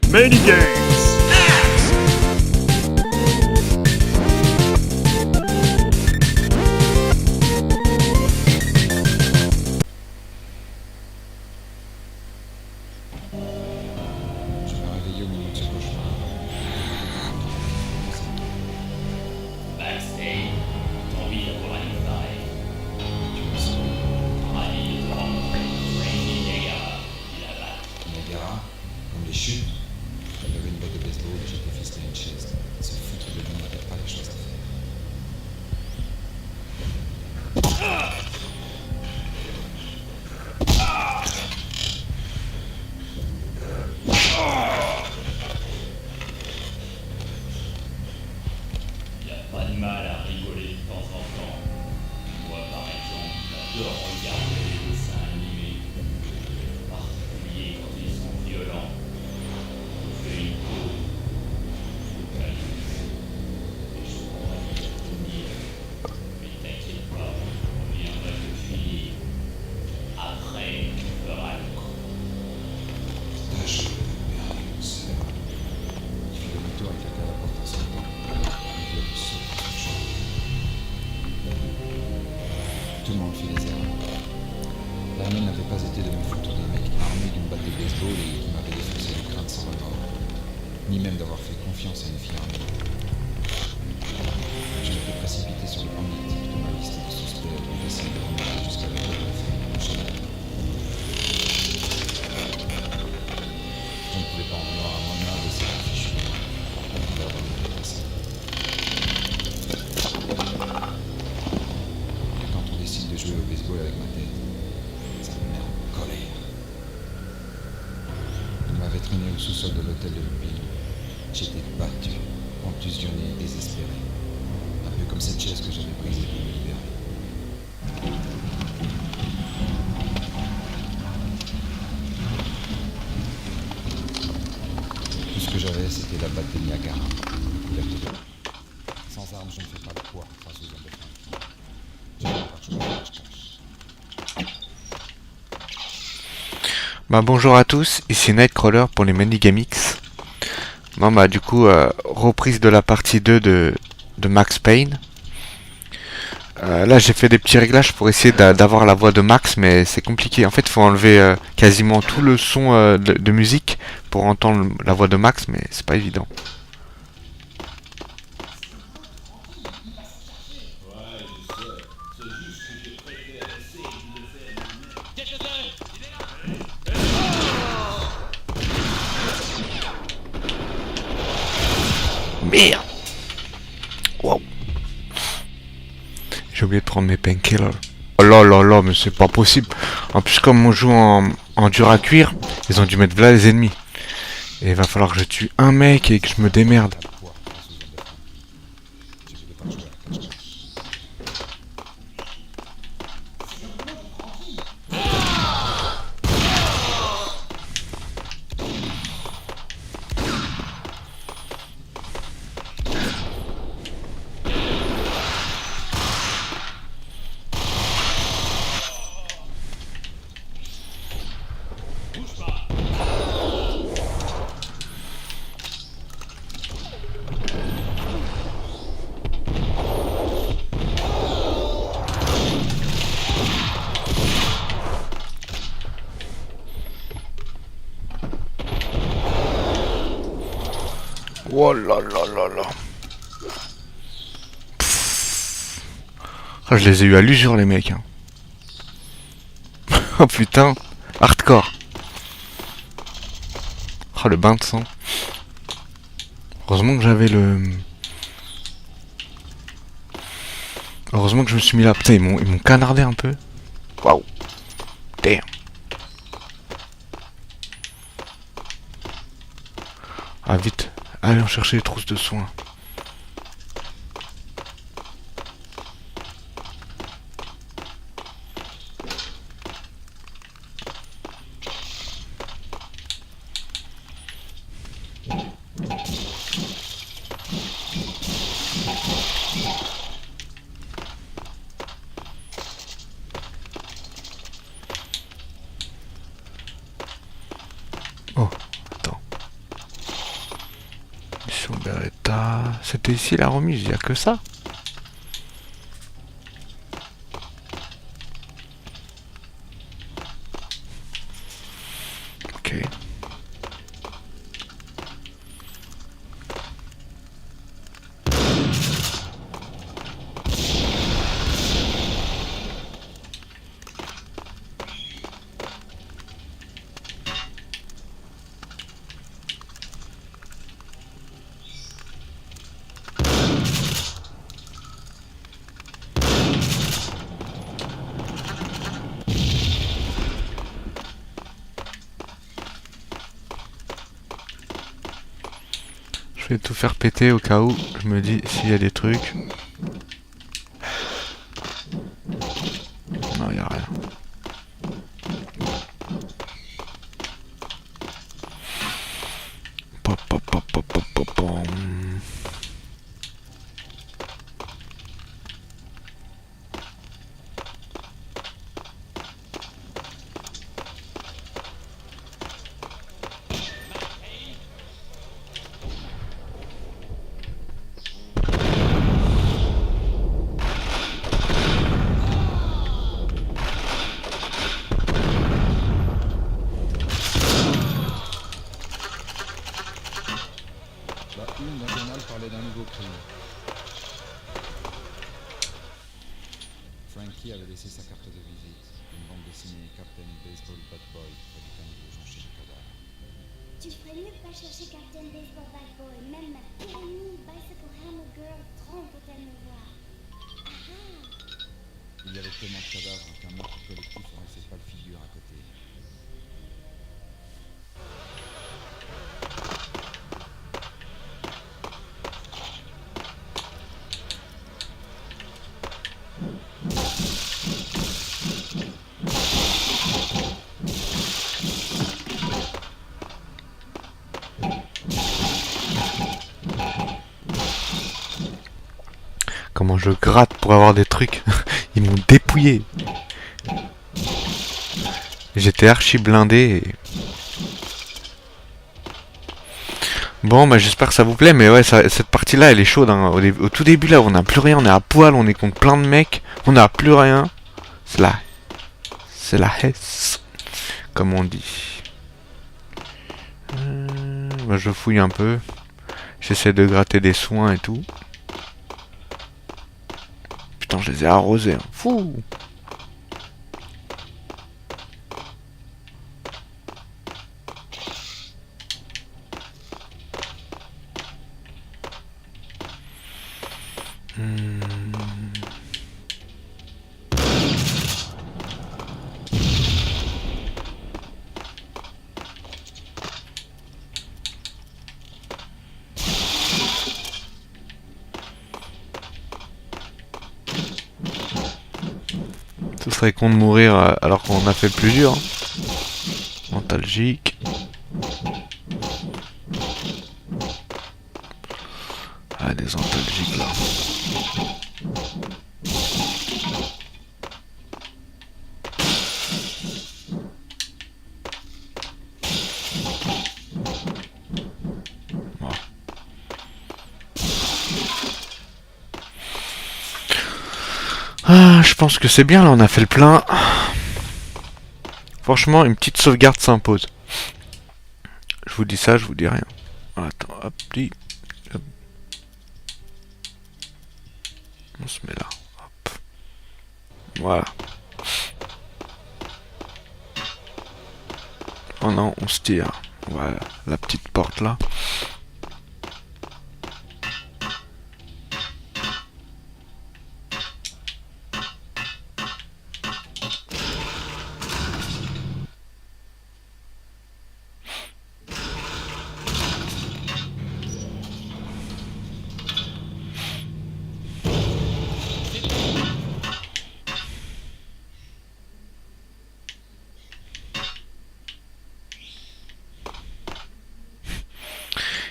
Minigames! Je me réveillais au milieu de ce cauchemar. Max Payne, ton vie pour un pareil. Niagara, comme les chutes, elle avait une batte de baseball et j'étais ficelé à une chaise. Se foutre de lui n'avait pas les choses à faire. Y a pas de mal à rigoler de temps en temps. Moi, par exemple, j'adore regarder les dessins animés. En particulier quand ils sont violents. Je fais une pause. Je focalise. Et je pourrais te tenir. Mais t'inquiète pas, on viendra te finir. Après, tu feras le coup. Je merde, c'est... Il fait demi-tour et claque à la porte en sortant. Il vient de sauter sur le champ. Tout le monde fait les erreurs. La mienne n'avait pas été de me foutre d'un mec armé d'une batte de baseball et qui m'avait défoncé le crâne sans remords, ni même d'avoir fait confiance à une fille armée. Je m'étais précipité sur le premier type de ma liste de suspects et essayé de remonter jusqu'à la porte de la famille de Chanel. Je ne pouvais pas en vouloir à mon âme de cette fichue de moi. Il a remis de personne. Et quand on décide de jouer au baseball avec ma tête, ça me met en colère. Il m'avait traîné au sous-sol de l'hôtel de ville. J'étais battu, contusionné et désespéré. Un peu comme cette chaise que j'avais brisée pour me libérer. Tout ce que j'avais, c'était la batte de Niagara, couverte de... Sans armes, je ne fais pas le poids face aux hommes de femme. Je n'ai pas de chose à cache-cache. Bah bonjour à tous, ici Nightcrawler pour les Mendigamix. Bon bah du coup, reprise de la partie 2 de Max Payne. Là j'ai fait des petits réglages pour essayer d'avoir la voix de Max, mais c'est compliqué. En fait il faut enlever quasiment tout le son de musique pour entendre la voix de Max, mais c'est pas évident. Merde. Wow. J'ai oublié de prendre mes painkillers. Oh là là là, mais c'est pas possible. En plus, comme on joue en dur à cuire, ils ont dû mettre là les ennemis. Et il va falloir que je tue un mec et que je me démerde. Pas le poids face aux hommes de femme. Je ne voulais pas jouer à la cache-cache. Oh là là là là. Pff. Ah, je les ai eu à l'usure les mecs. Hein. Oh putain, hardcore. Oh le bain de sang. Heureusement que j'avais le... Heureusement que je me suis mis là. Putain, ils m'ont canardé un peu. Waouh. Damn. Ah vite. Allez, on chercher les trousses de soins. Oh, attends. Mission Beretta. C'était ici la remise, il n'y a que ça. Ok. Je vais tout faire péter au cas où. Je me dis s'il y a des trucs. Non, il n'y a rien. Pop, pop, pop, pop, pop, pop, pom. Une d'un journal parlait d'un nouveau crime. Frankie avait laissé sa carte de visite, une bande dessinée Captain Baseball Bad Boy près du panneau de Jean chez le cadavre. Tu ferais mieux de pas chercher Captain Baseball Bad Boy. Même ma pyramide Bicycle Hammer Girl trompe pour elle me voir. Il y avait tellement de cadavres qu'un meurtre collectif aurait fait pas le figure à côté. Comment je gratte pour avoir des trucs. Ils m'ont dépouillé. J'étais archi blindé. Bon, bah j'espère que ça vous plaît. Mais ouais, cette partie-là, elle est chaude. Hein. Au tout début, là, on n'a plus rien. On est à poil. On est contre plein de mecs. On n'a plus rien. C'est la hesse. Comme on dit. Bah, je fouille un peu. J'essaie de gratter des soins et tout. Putain, je les ai arrosés. Hein. Fou. Ce serait con de mourir alors qu'on a fait le plus dur. Hein. Antalgique. Ah, des antalgiques là. Bon. Ah, je pense que c'est bien là, on a fait le plein. Franchement, une petite sauvegarde s'impose. Je vous dis ça, je vous dis rien. Attends, hop, dit. Hop. On se met là. Hop. Voilà. Oh non, on se tire. Voilà, la petite porte là.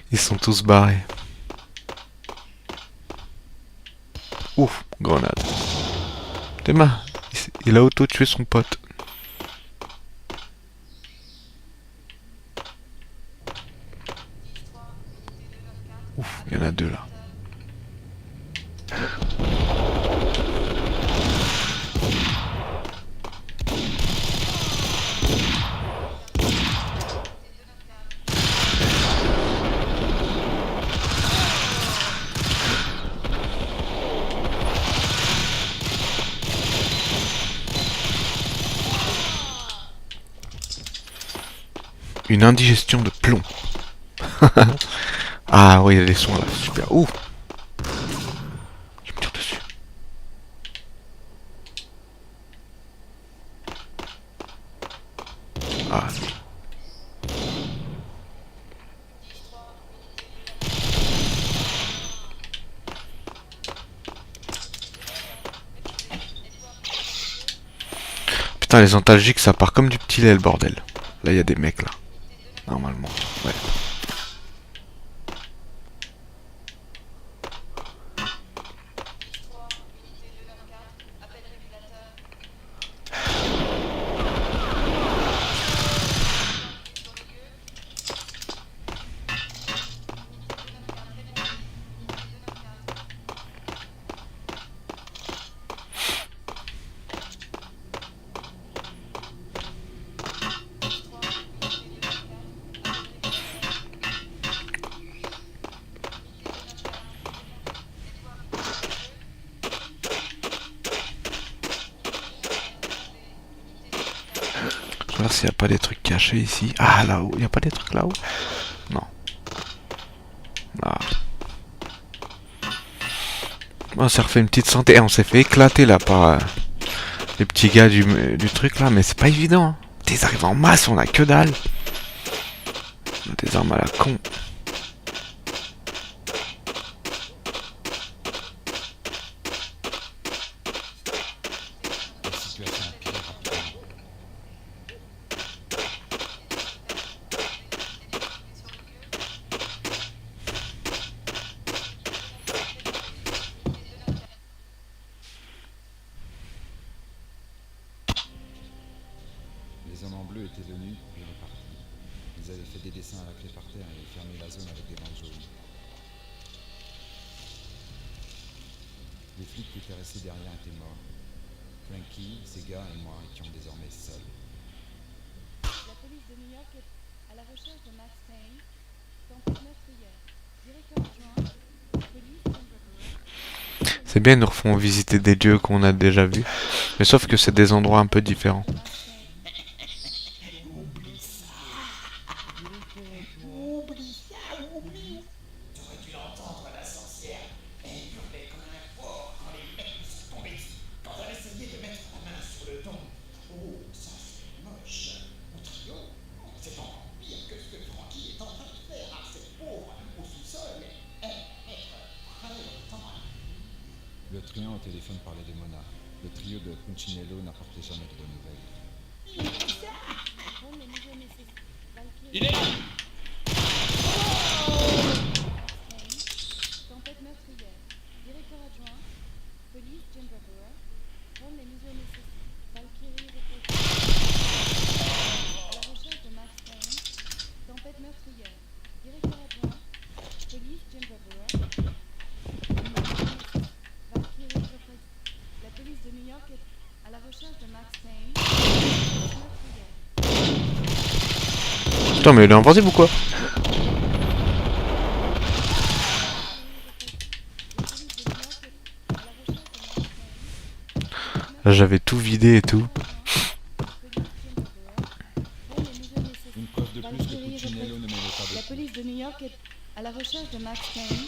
Ils sont tous barrés. Ouf, grenade. Théma, il a auto-tué son pote. Ouf, il y en a deux là. Une indigestion de plomb. Ah oui, il y a des sons là, super. Ouh. Je me tire dessus. Ah. Putain, les antalgiques, ça part comme du petit lait, le bordel. Là, il y a des mecs là. Normalement. Ouais. Je vais voir s'il n'y a pas des trucs cachés ici. Ah, là-haut. Il n'y a pas des trucs là-haut? Non. Ah. On s'est refait une petite santé. On s'est fait éclater là par les petits gars du truc là. Mais c'est pas évident. Hein. Ils arrivent en masse, on a que dalle. On a des armes à la con. La situation empire rapidement. Les hommes en bleu étaient venus puis repartis. Ils avaient fait des dessins à la clé par terre et fermé la zone avec des bandes jaunes. Les flics qui étaient restés derrière étaient morts. Frankie, ses gars et moi étions désormais seuls. La police de New York est à la recherche de Max Payne, tempête meurtrière. Directeur adjoint, police Denver. C'est bien, ils nous refont visiter des lieux qu'on a déjà vus. Mais sauf que c'est des endroits un peu différents. Le truand au téléphone parlait de Mona. Le trio de Punchinello n'apportait jamais de bonnes nouvelles. Prendre les mesures nécessaires. Valkyrie. Il est là! Tempête meurtrière. Directeur adjoint, police Denver. Prendre les mesures nécessaires. Valkyrie reporter. À la recherche de Max Payne, tempête meurtrière. Directeur adjoint, police Denver. Valkyrie reporter. La police de New York est à la recherche de Max Payne, tempête meurtrière. Putain, mais il est invincible ou quoi? Là, j'avais tout vidé et tout. Une preuve de plus que Punchinello ne m'avait pas La de police de New York est à la recherche de Max Payne,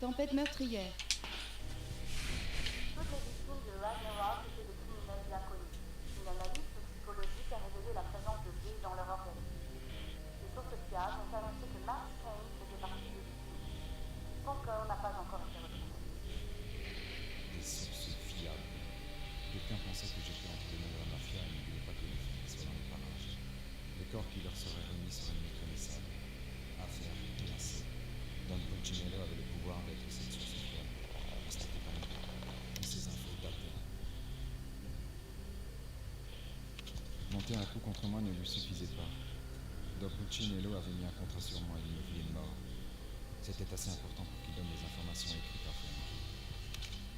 tempête meurtrière. Toutes les victimes de Ragnarok étaient des criminels inconnus. Une analyse toxicologique a révélé la présence de billes dans leur organisme. Les sources fiables ont annoncé que Max Payne faisait partie des victimes. Son corps n'a pas encore été retrouvé. des sources fiables. Quelqu'un pensait que j'étais entraîné de la mafia et ne voulait pas que mes filles soient dans les parages. Les corps qui leur seraient remis seraient méconnaissables. Affaire classée. Don Punchinello avait le pouvoir d'être cette source fiable. C'était pas nous. Mais ces infos dataient. Monter un coup contre moi ne lui suffisait pas. Don Punchinello avait mis un contrat sur moi et il me voulait mort. C'était assez important pour qu'il donne les informations écrites à Frank.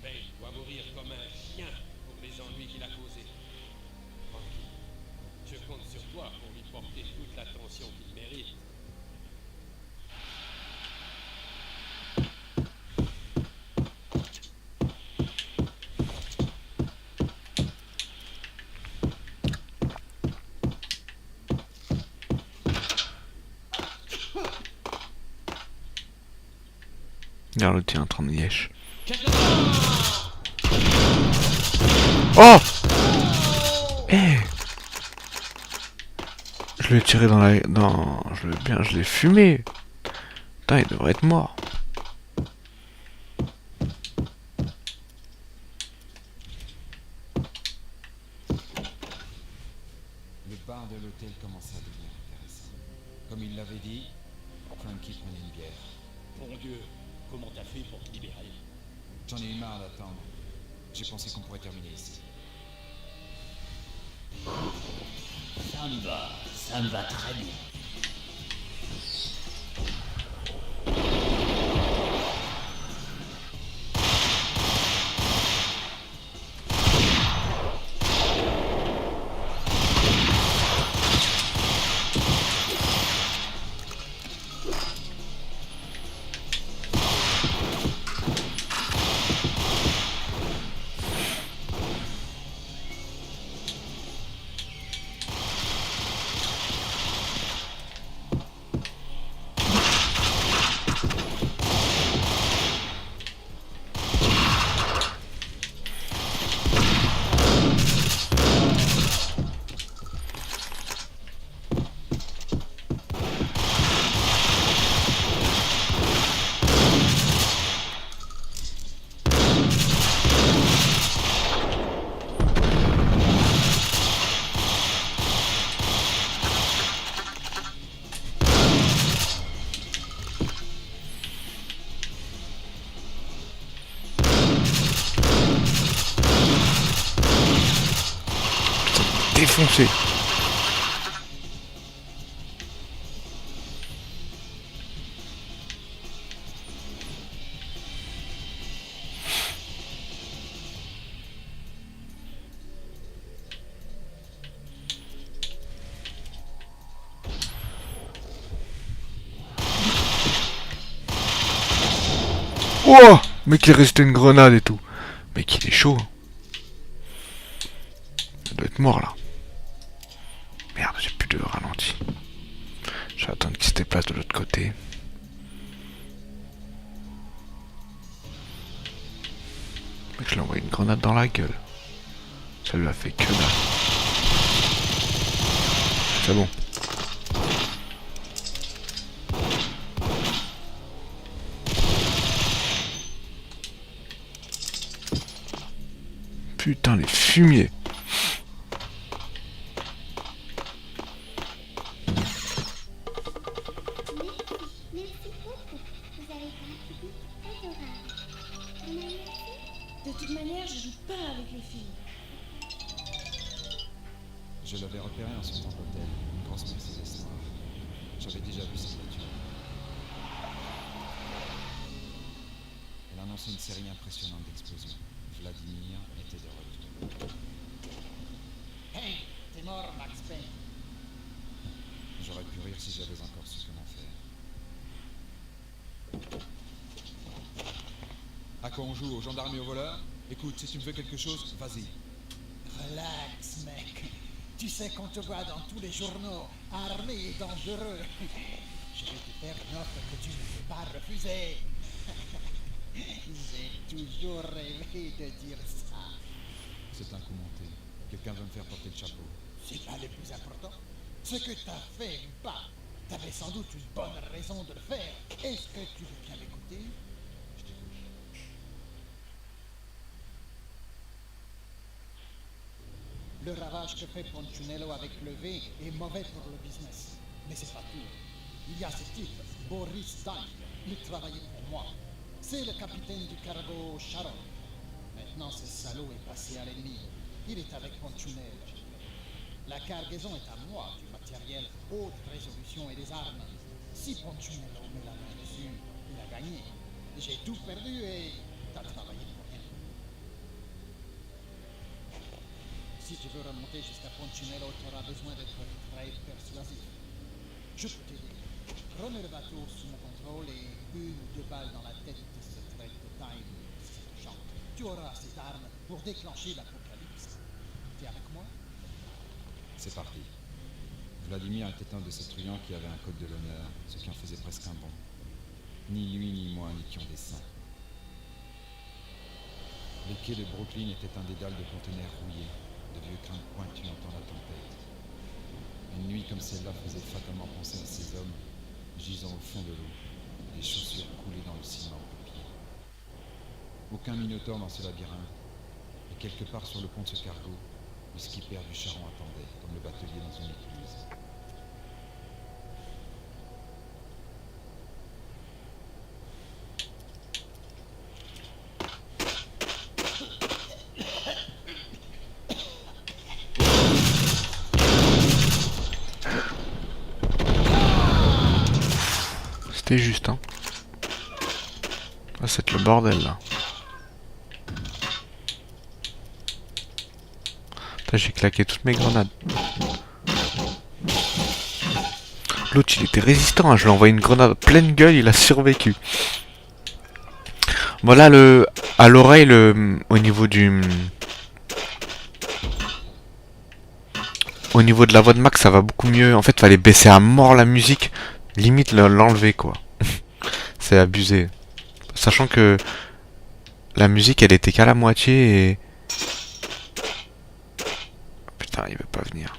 Payne doit mourir comme un chien pour les ennuis qu'il a causés. Frankie, je compte sur toi pour lui porter toute l'attention qu'il mérite. Regarde le tien en train de lièche. Oh! Eh! Je l'ai tiré dans la... Je l'ai fumé! Putain, il devrait être mort. Le bar de l'hôtel commençait à devenir intéressant. Comme il l'avait dit, Frankie prenait une bière. Bon Dieu, comment t'as fait pour te libérer? J'en ai eu marre d'attendre. J'ai pensé qu'on pourrait terminer ici. Ça me va très bien. Défoncé. Oh! Mec, il restait une grenade et tout. Mec, il est chaud. Il doit être mort là. Merde, j'ai plus de ralenti. Je vais attendre qu'il se déplace de l'autre côté. Mec, je lui ai envoyé une grenade dans la gueule. Ça lui a fait que dalle. C'est bon. Putain, les fumiers. Merci beaucoup. Vous avez été un public adorable. Vous m'avez aussi? De toute manière, je joue pas avec les filles. Je l'avais repéré en sortant de l'hôtel, une grosse Mercedes noire. J'avais déjà vu cette voiture. Elle annonçait une série impressionnante d'explosions. Vladimir était de retour. Hey, t'es mort, Max Payne. J'aurais pu rire si j'avais encore su comment faire. À quoi on joue? Aux gendarmes et aux voleurs? Écoute, si tu me veux quelque chose, vas-y. Relax, mec. Tu sais qu'on te voit dans tous les journaux, armé et dangereux. Je vais te faire une offre que tu ne peux pas refuser. J'ai toujours rêvé de dire ça. C'est un coup monté. Quelqu'un veut me faire porter le chapeau. C'est pas le plus important. Ce que t'as fait ou pas, t'avais sans doute une bonne raison de le faire. Est-ce que tu veux bien m'écouter? Je t'écoute. Le ravage que fait Punchinello avec le V est mauvais pour le business. Mais c'est pas tout. Il y a ce type, Boris Dine. Il travaillait pour moi. C'est le capitaine du cargo Sharon. Maintenant, ce salaud est passé à l'ennemi. Il est avec Punchinello. La cargaison est à moi, du matériel haute résolution et des armes. Si Punchinello met la main dessus, il j'ai tout perdu et t'as travaillé pour rien. Si tu veux remonter jusqu'à Punchinello, tu auras besoin d'être très persuasif. Je peux t'aider. Remets le bateau sous mon contrôle et 1 ou 2 balles dans la tête de ce trait de time, si ça te chante. Tu auras assez d'armes pour déclencher l'apocalypse. T'es avec moi? C'est parti. Vladimir était un de ces truands qui avait un code de l'honneur, ce qui en faisait presque un bon. Ni lui, ni moi n'étions des saints. Les quais de Brooklyn étaient un dédale de conteneurs rouillés, de vieux crânes pointus entend la tempête. Une nuit comme celle-là faisait fatalement penser à ces hommes, gisant au fond de l'eau, les chaussures coulées dans le ciment aux pieds. Aucun minotaure dans ce labyrinthe, et quelque part sur le pont de ce cargo, le skipper du charron attendait, comme le batelier dans une écluse. C'était juste, hein. Ah, c'est le bordel, là. Putain, j'ai claqué toutes mes grenades. L'autre, il était résistant, hein. Je lui ai envoyé une grenade pleine gueule, il a survécu. Voilà, à l'oreille, au niveau du... Au niveau de la voix de Max, ça va beaucoup mieux. En fait, fallait baisser à mort la musique. Limite l'enlever, quoi. C'est abusé. Sachant que la musique, elle était qu'à la moitié et... Putain, il veut pas venir.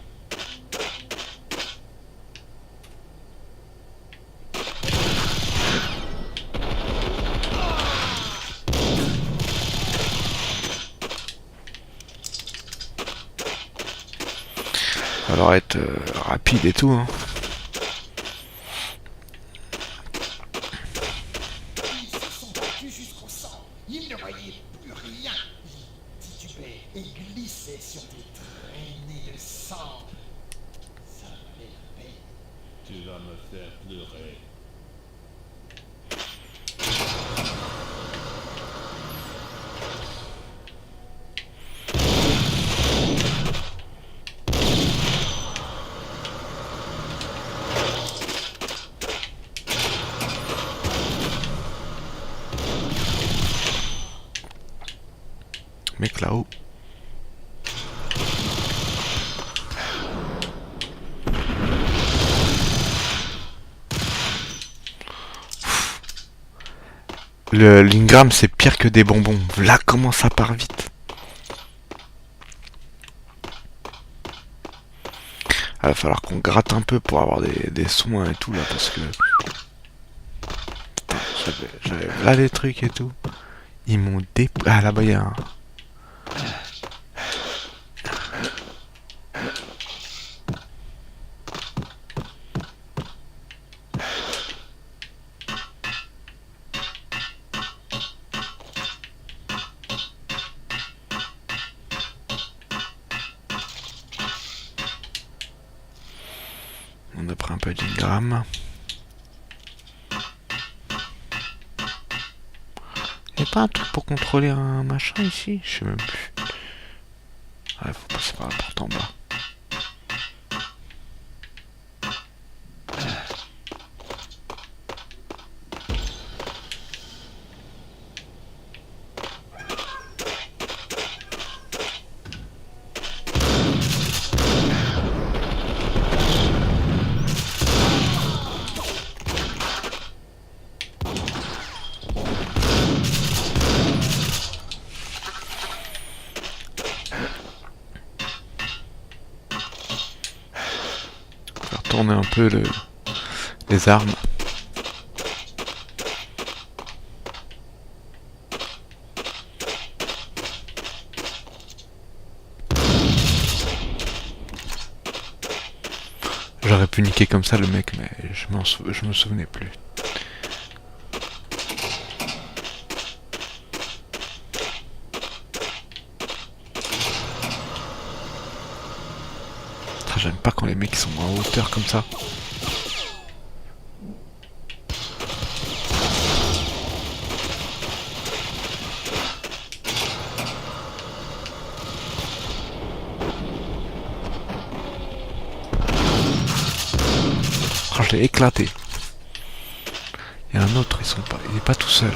Il va falloir être rapide et tout, hein. Ils se sont battus jusqu'au sang. Ils ne voyaient plus rien. Ils titubaient et glissaient sur des traînées de sang. Ça valait la peine. Tu vas me faire pleurer. Mec là-haut. L'Ingram c'est pire que des bonbons. Là comment ça part vite. Il va falloir qu'on gratte un peu pour avoir des soins et tout là parce que... Putain, j'avais là des trucs et tout. Ils m'ont Ah là-bas il y a un... On a pris un peu d'Ingram. Y'a pas un truc pour contrôler un machin ici? Je sais même plus. Ouais, faut passer par la porte en bas. Tourner un peu les armes. J'aurais pu niquer comme ça le mec, mais je me souvenais plus. J'aime pas quand les mecs sont en hauteur comme ça. fait éclater. Il y a un autre, il est pas tout seul.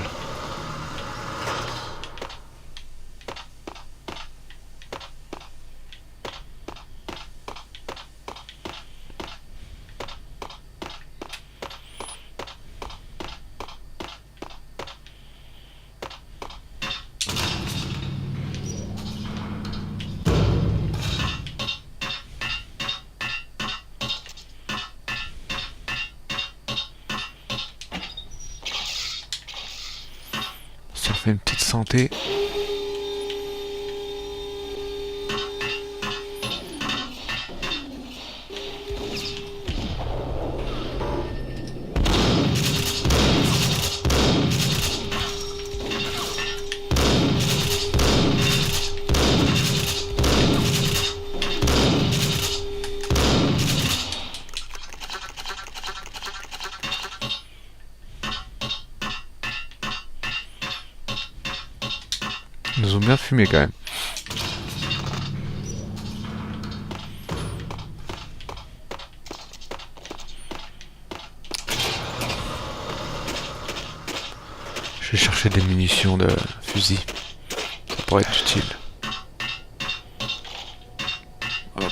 Ça fait une petite santé. Ils nous ont bien fumé quand même. Je vais chercher des munitions de fusil. Ça pourrait être utile. Hop.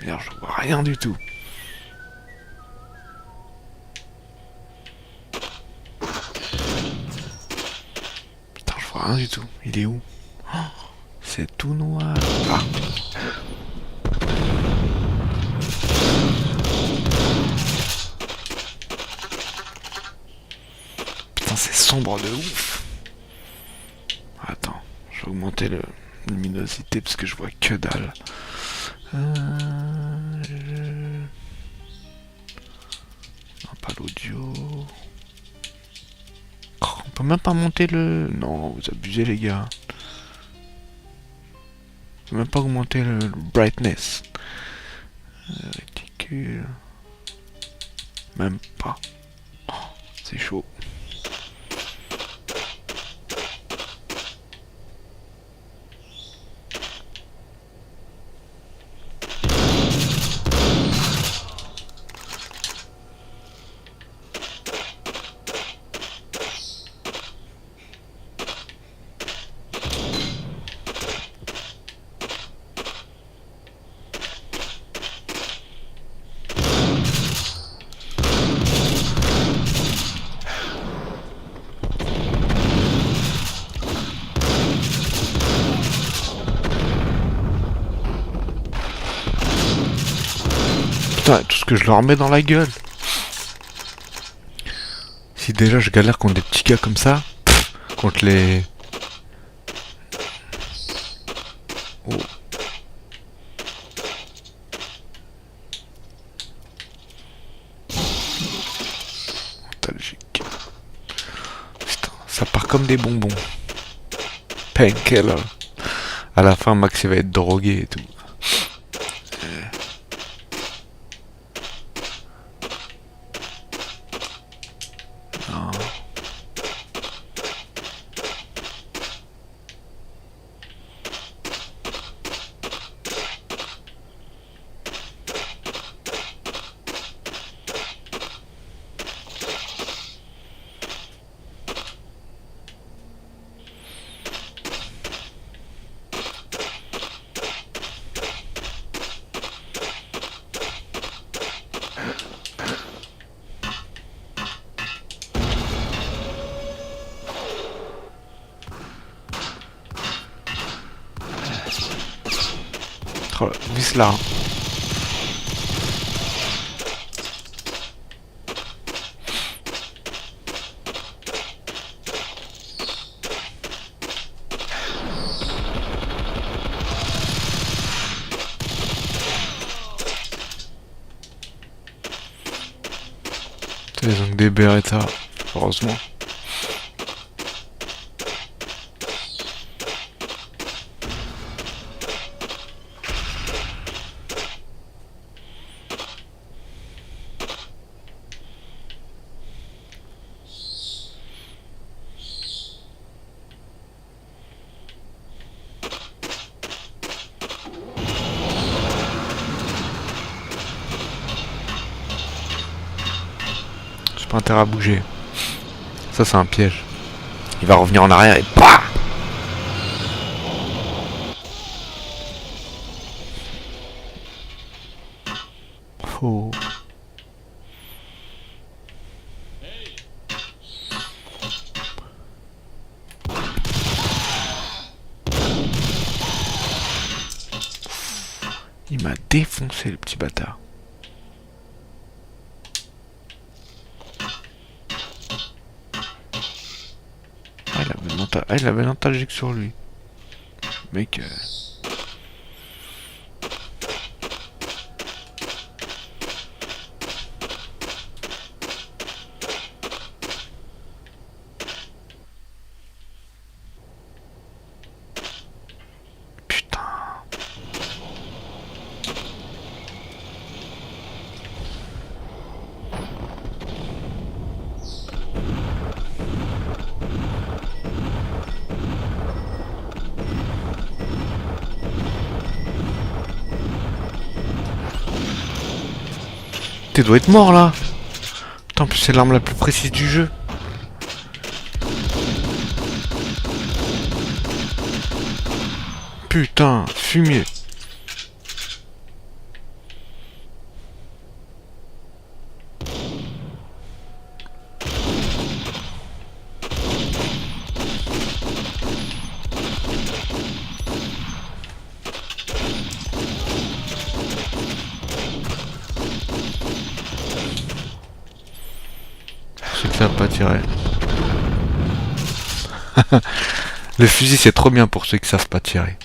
Merde, je vois rien du tout. Putain, je vois rien du tout. Il est où? Oh, c'est tout noir. Ah. Putain, c'est sombre de ouf. Attends, je vais augmenter la luminosité parce que je vois que dalle. Non, pas l'audio. Oh, on peut même pas monter le... Non, vous abusez les gars. On peut même pas augmenter le brightness. Réticule. Même pas. Oh, c'est chaud. Putain, tout ce que je leur mets dans la gueule. Si déjà je galère contre des petits gars comme ça, contre les... Oh. Nostalgique. Putain, ça part comme des bonbons. Painkiller. À la fin, Max il va être drogué et tout. Non. Oh, vise là. Ils ont que des Beretta, heureusement. pas intérêt à bouger. Ça c'est un piège. Il va revenir en arrière et bah. Oh. Il m'a défoncé le petit bâtard. Il avait l'antalgique sur lui. Mec. Putain. Tu dois être mort là. Putain, en plus c'est l'arme la plus précise du jeu. Putain, fumier. Je sais que ça va pas tirer. Le fusil c'est trop bien pour ceux qui savent pas tirer.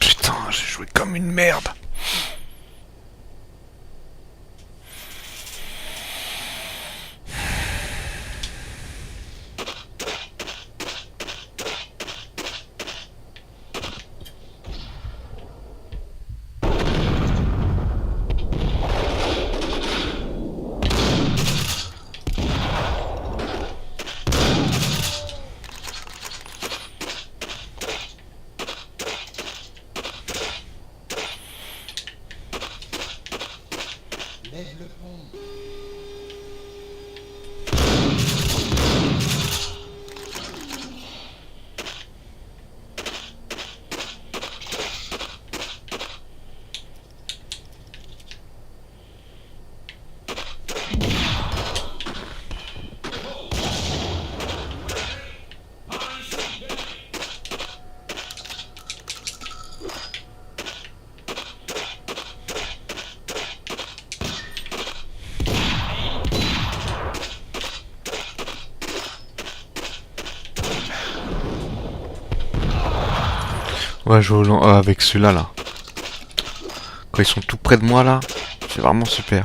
Putain, j'ai joué comme une merde. Lève le pont. Ouais, jouer avec celui-là là. Quand ils sont tout près de moi là, c'est vraiment super.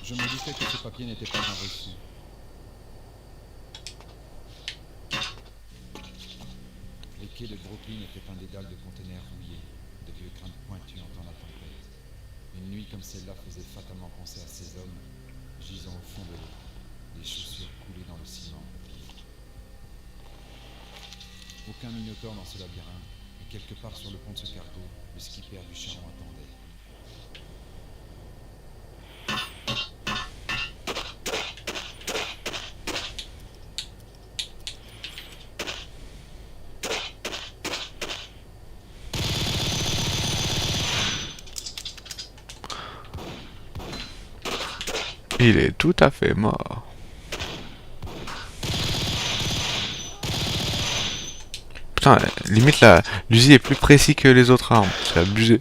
Je me doutais que ce papier n'était pas un reçu. Les quais de Brooklyn étaient un dédale de containers rouillés, de vieux crânes pointus en temps la tempête. Une nuit comme celle-là faisait fatalement penser à ces hommes, gisant au fond de l'eau, les chaussures coulées dans le ciment. Aucun minotaure dans ce labyrinthe, et quelque part sur le pont de ce cargo, le skipper du Charon attendait. Il est tout à fait mort. Putain, limite là, l'usi est plus précis que les autres armes. C'est abusé.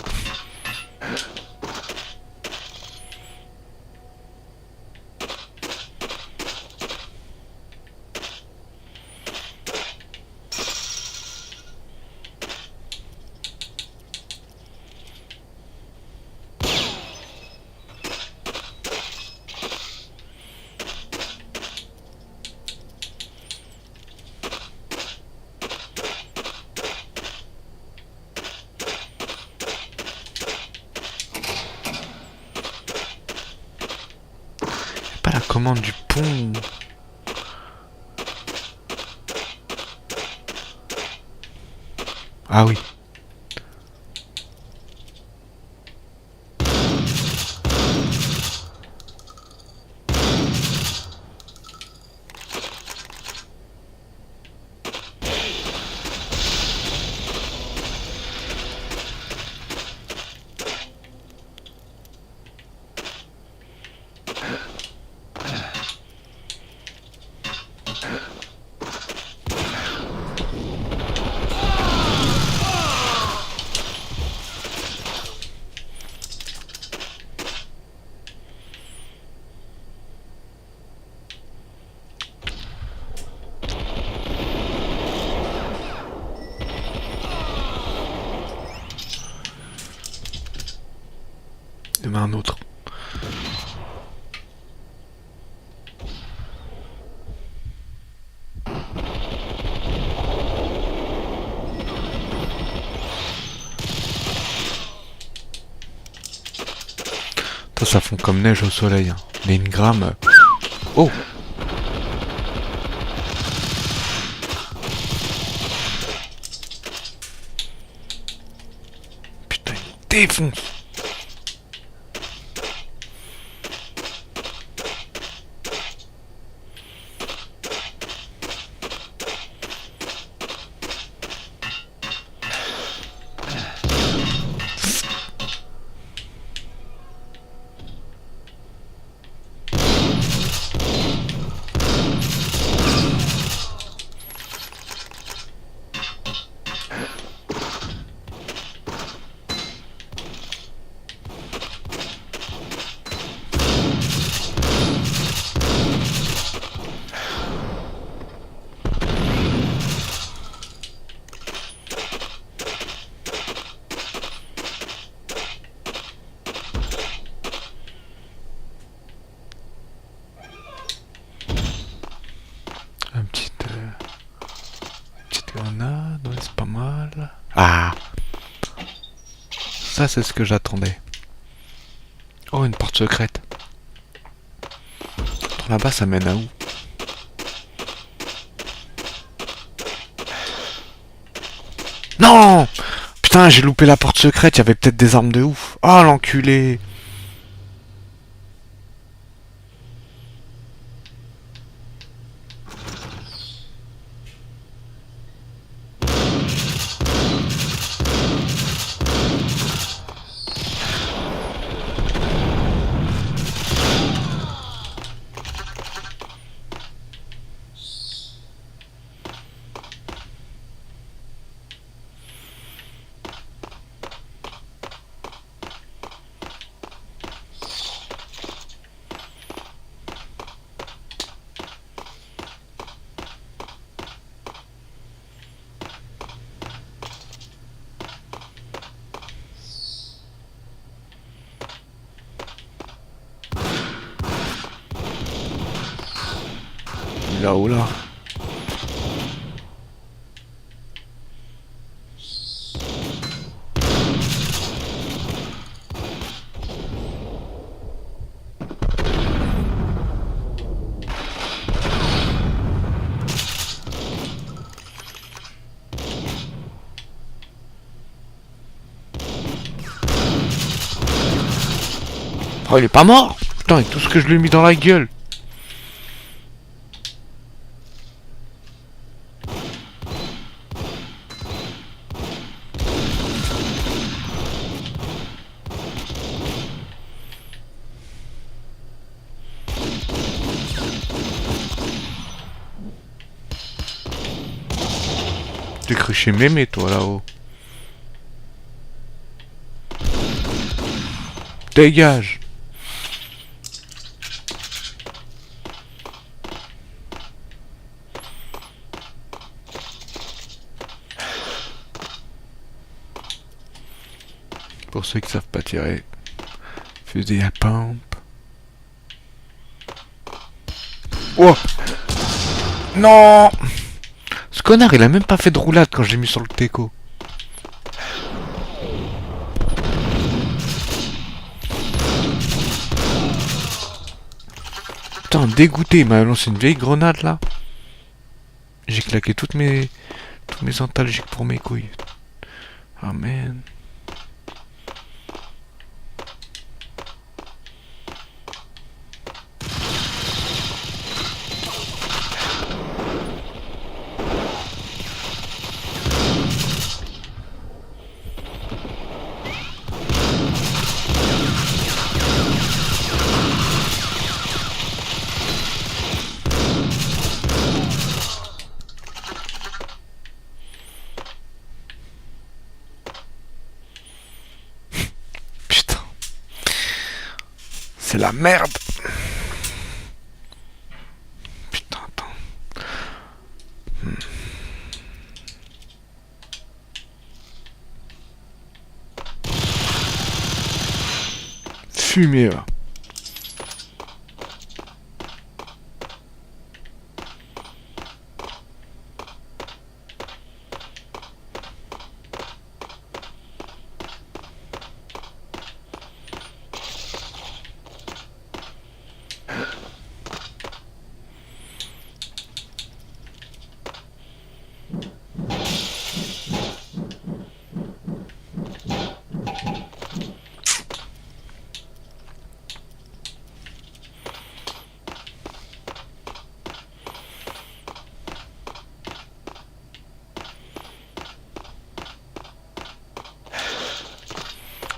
commande du pont. Ah oui. Il y en a un autre. Ça fond comme neige au soleil. Hein. Les Ingram. Oh! Putain, il défonce! Grenade, ouais, c'est pas mal. Ah! Ça, c'est ce que j'attendais. Oh, une porte secrète. Là-bas, ça mène à où? Non! Putain, j'ai loupé la porte secrète, il y avait peut-être des armes de ouf. Oh, l'enculé! Là-haut, là. Oh, il est pas mort! Putain, avec tout ce que je lui ai mis dans la gueule! T'es cru chez Mémé, toi, là-haut. Dégage! Pour ceux qui savent pas tirer, fusil à pompe. Oh! Non! Ce connard, il a même pas fait de roulade quand je l'ai mis sur le teco. Putain, dégoûté, il m'a lancé une vieille grenade là. J'ai claqué tous mes antalgiques pour mes couilles. Ah man. Putain. C'est la merde. Putain, attends. Fumée là.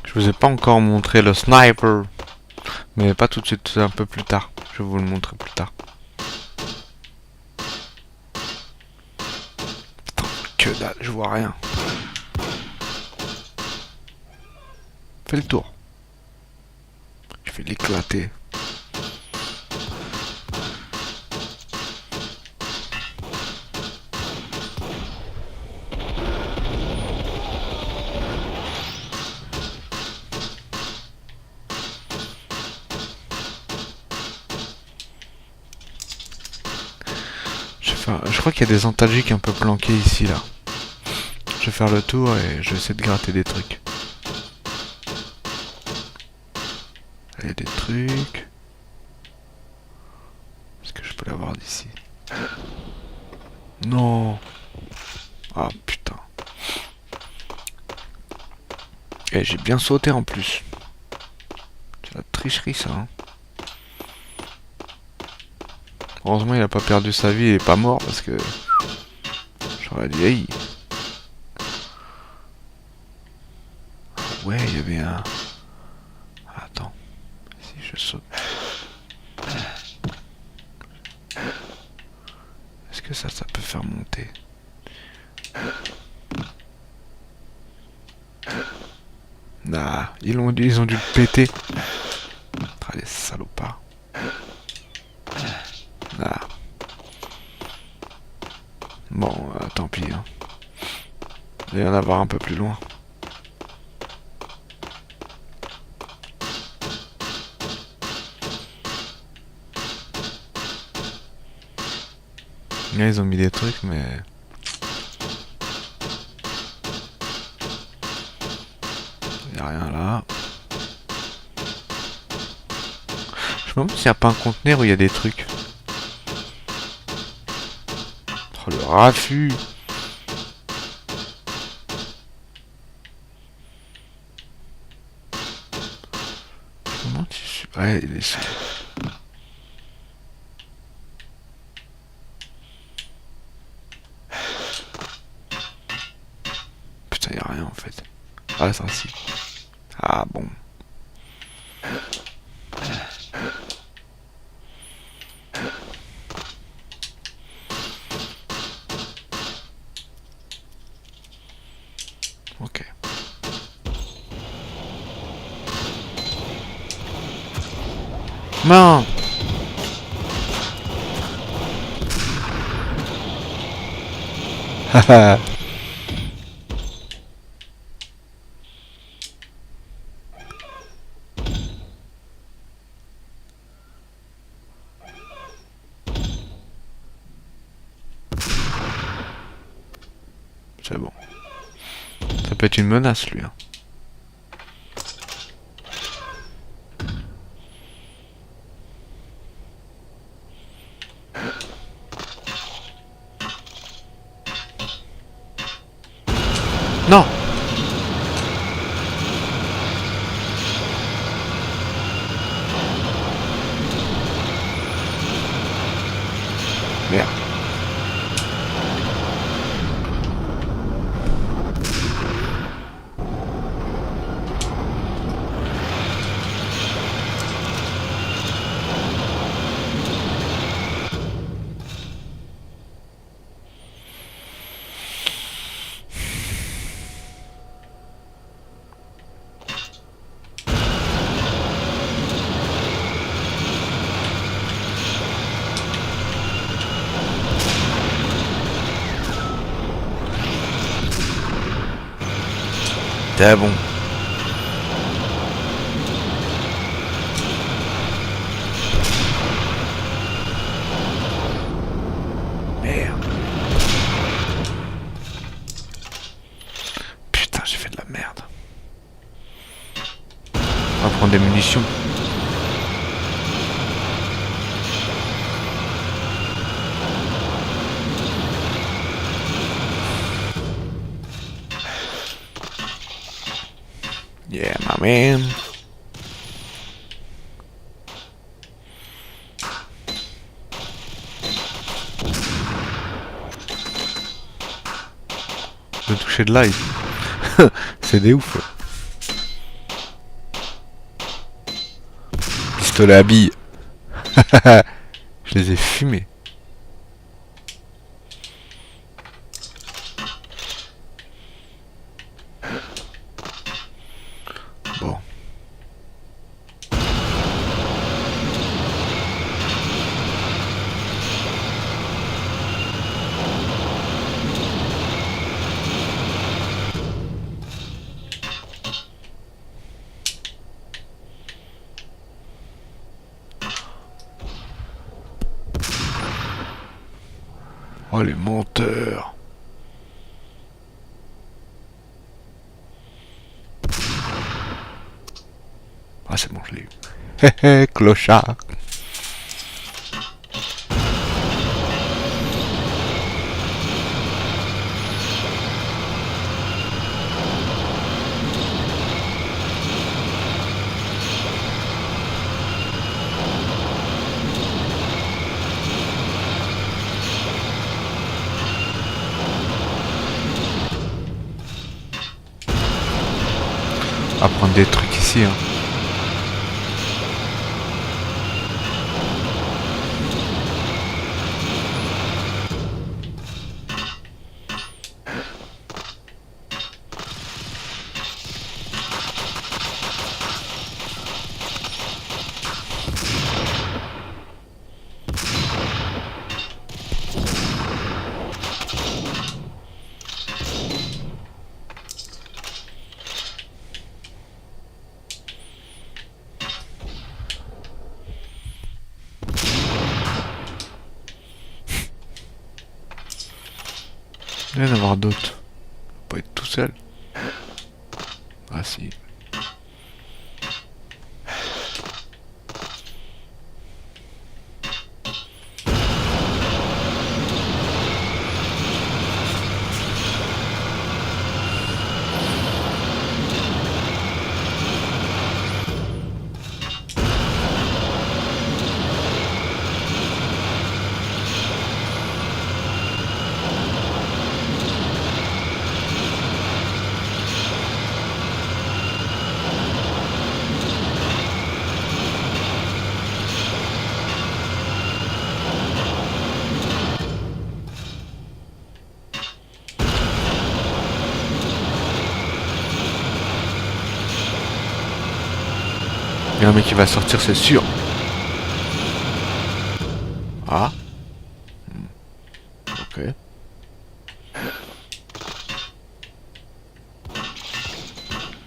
Je vous ai pas encore montré le sniper. Mais pas tout de suite, un peu plus tard. Je vais vous le montrer plus tard. Putain, que dalle, je vois rien. Fais le tour. Je vais l'éclater. Je crois qu'il y a des antalgiques un peu planqués ici là. Je vais faire le tour et je vais essayer de gratter des trucs. Il y a des trucs. Est-ce que je peux l'avoir d'ici? Non. Ah putain. Et j'ai bien sauté en plus. C'est la tricherie ça. Hein. Heureusement il a pas perdu sa vie et est pas mort parce que j'aurais dit hey. Ouais il y avait un... Attends. Si je saute. Est-ce que ça peut faire monter? Nah, ils ont dû le péter. Ah les salopards. Ah. Bon, tant pis. Hein. Il va y en avoir un peu plus loin. Là, ils ont mis des trucs, mais... Il n'y a rien là. Je me demande s'il n'y a pas un conteneur où il y a des trucs. Oh, le raffut. Je me demande si je suis... Ouais, il est sûr. Putain, il n'y a rien en fait. Ah, ça si. Ah bon. Ok. Non. Haha. C'est bon. Ça peut être une menace, lui. Hein. C'était bon. Merde. Putain, j'ai fait de la merde. On va prendre des munitions. Yeah, my man. De toucher de live. C'est des ouf. Pistolet à billes. Je les ai fumés. Bon. Oh les menteurs. Ah c'est bon, je l'ai eu. Hé hé, clochard. On va prendre des trucs ici, hein. Il va y en avoir d'autres. Pas être tout seul. Ah si. Il y a un mec qui va sortir, c'est sûr. Ah. Ok.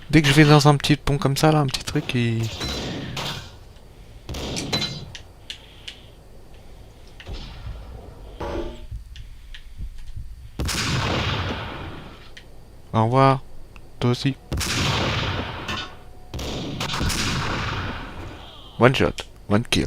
Dès que je vais dans un petit pont comme ça, là, un petit truc, il... Au revoir. Toi aussi. One shot, one kill.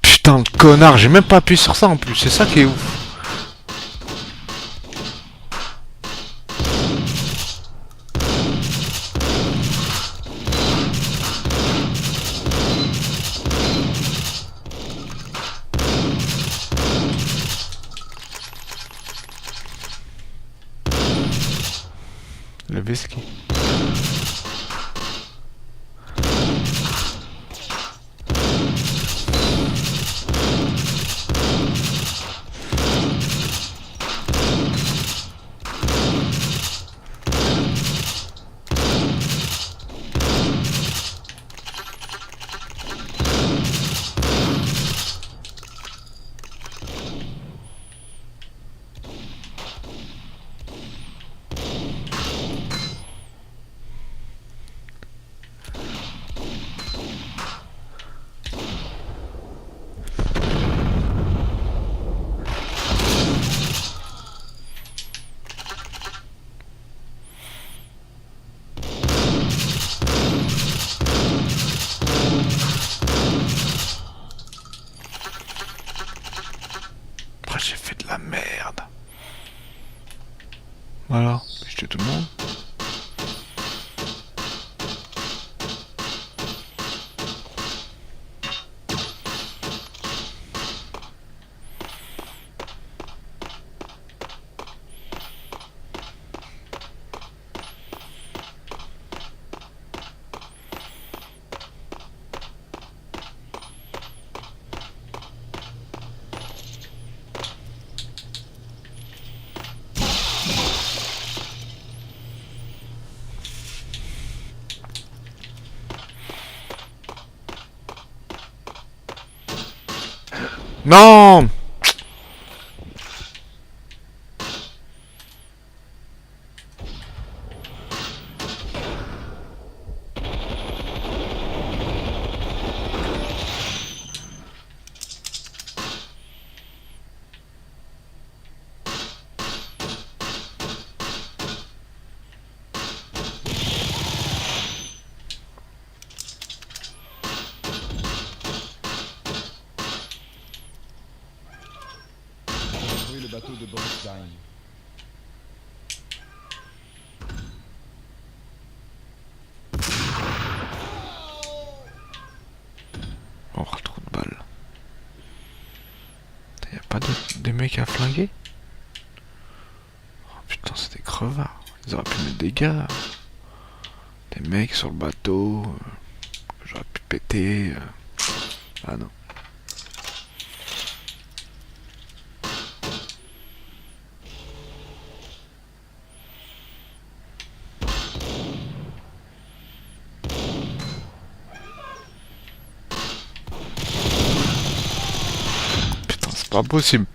Putain de connard, j'ai même pas appuyé sur ça en plus, c'est ça qui est ouf. Le whisky. Non! J'ai trouvé le bateau de Boris Dime. On aura trop de balles. Y'a pas des mecs à flinguer? Oh putain, c'est des crevards. Ils auraient pu mettre des gars. Des mecs sur le bateau. Que j'aurais pu péter. Ah non. Putain, c'est pas possible.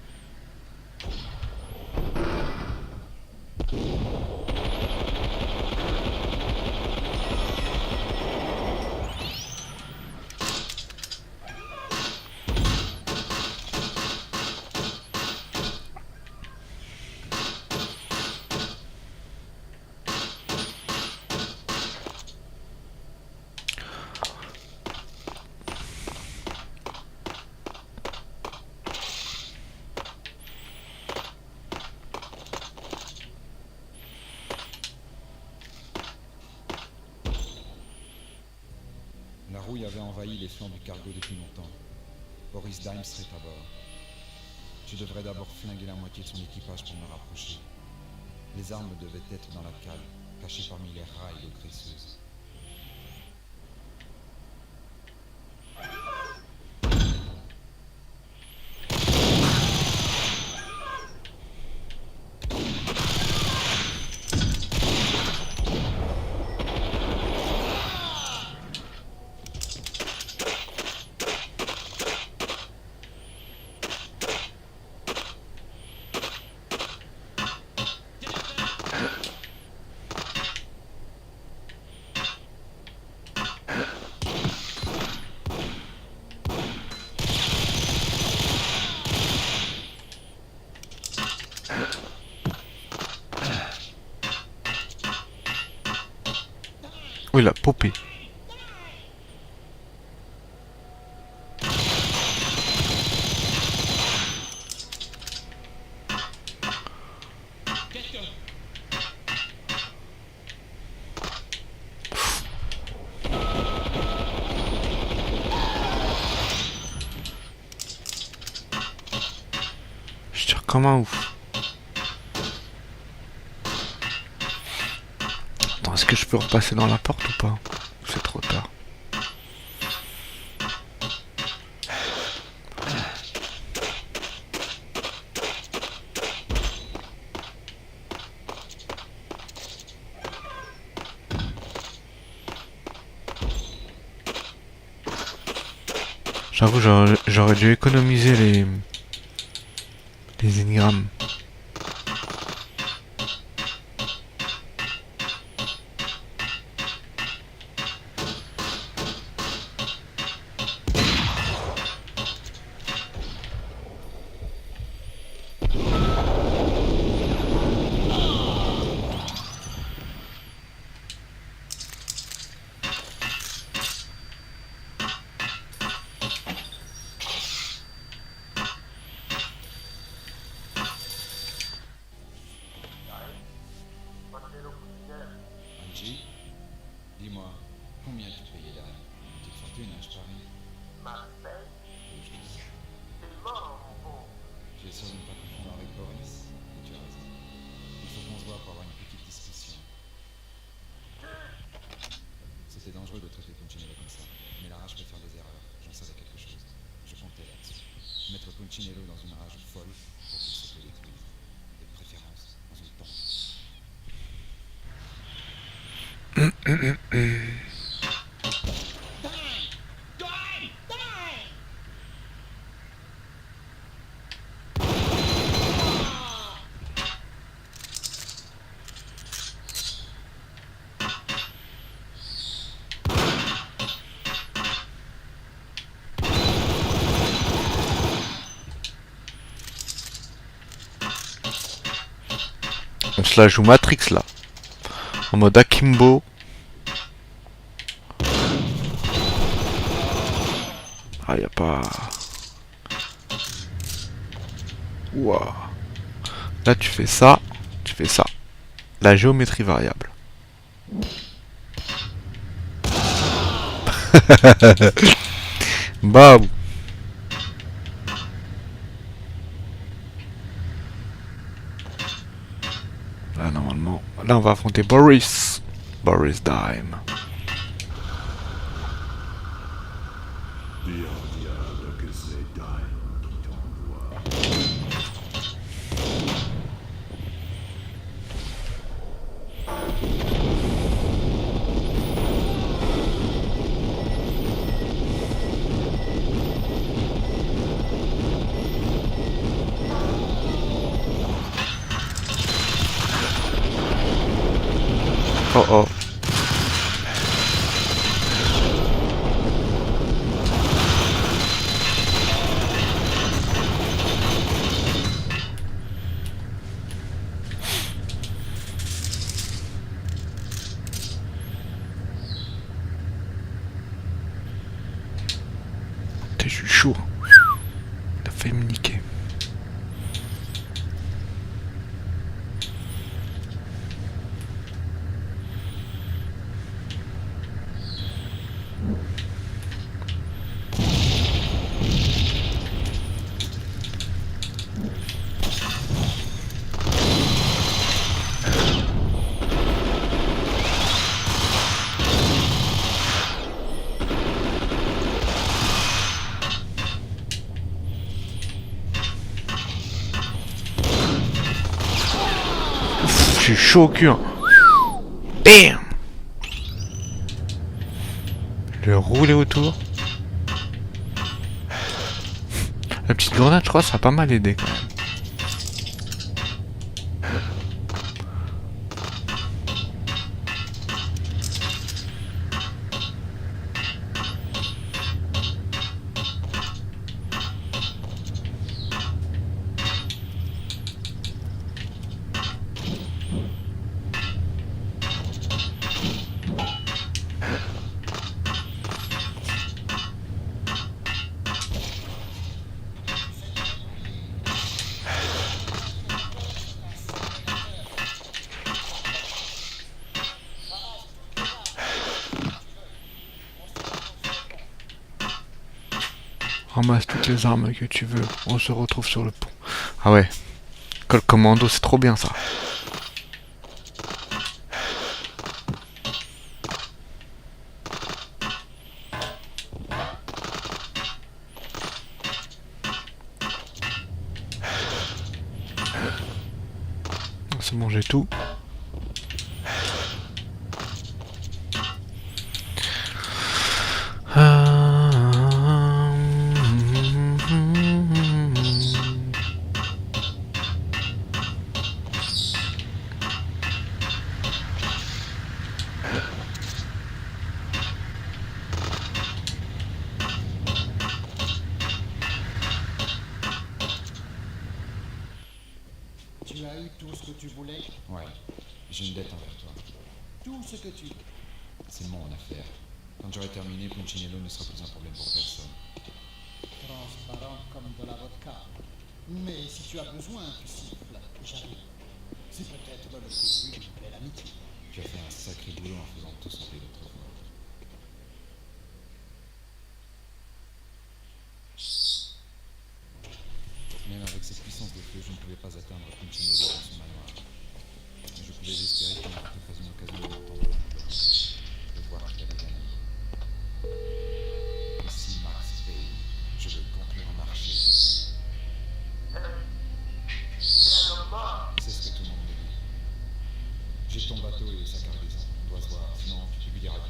La rouille avait envahi les flancs du cargo depuis longtemps. Boris Dime serait à bord. Je devrais d'abord flinguer la moitié de son équipage pour me rapprocher. Les armes devaient être dans la cale, cachées parmi les rats et l'eau graisseuse. Oui, la poupée. Je tire comme un ouf. Attends, est-ce que je peux repasser dans la porte ou pas? Ou c'est trop tard? J'avoue, j'aurais dû économiser les énigrammes. Angie, dis-moi, combien tu payais là? Petite fortune, hein, je parie. Tu es sûr de ne pas confondre avec Boris? Et tu as raison. Il faut qu'on se voit pour avoir une petite discussion. C'était dangereux de traiter Punchinello comme ça, mais la rage peut faire des erreurs. J'en savais quelque chose. Je comptais là-dessus. Mettre Punchinello dans une rage folle pour qu'il se détruise. De préférence dans une tombe. se la joue Matrix là. En mode Akimbo. Ah, y a pas... Ouah. Là, tu fais ça. Tu fais ça. La géométrie variable. Bah... Là, normalement... Là, on va affronter Boris. Boris Dime. Oh oh. Putain, je suis chaud. Il a failli me niquer. Je suis chaud au cul. Hein. Bam. Le rouler autour. La petite grenade, je crois, ça a pas mal aidé quand même. Ramasse toutes les armes que tu veux. On se retrouve sur le pont. Ah ouais. Col commando, c'est trop bien ça. C'est bon, j'ai tout. Tu as eu tout ce que tu voulais, Ouais, j'ai une dette envers toi. tout ce que tu veux. C'est mon affaire. Quand j'aurai terminé, Punchinello ne sera plus un problème pour personne. Transparent comme de la vodka. Mais si tu as besoin, tu siffles, j'arrive. C'est peut-être le début d'une belle amitié. Tu as fait un sacré boulot en faisant tout sauter l'autre fois. Même avec cette puissance de feu, je ne pouvais pas atteindre Punchinello dans son manoir. Mais je pouvais espérer qu'il me fasse une occasion de m'entendre dans le de voir qu'il avait gagné. Ici Max Payne, je veux conclure un marché. C'est ce que tout le monde me dit. J'ai ton bateau et sa cargaison. On doit se voir, sinon tu peux lui dire adieu.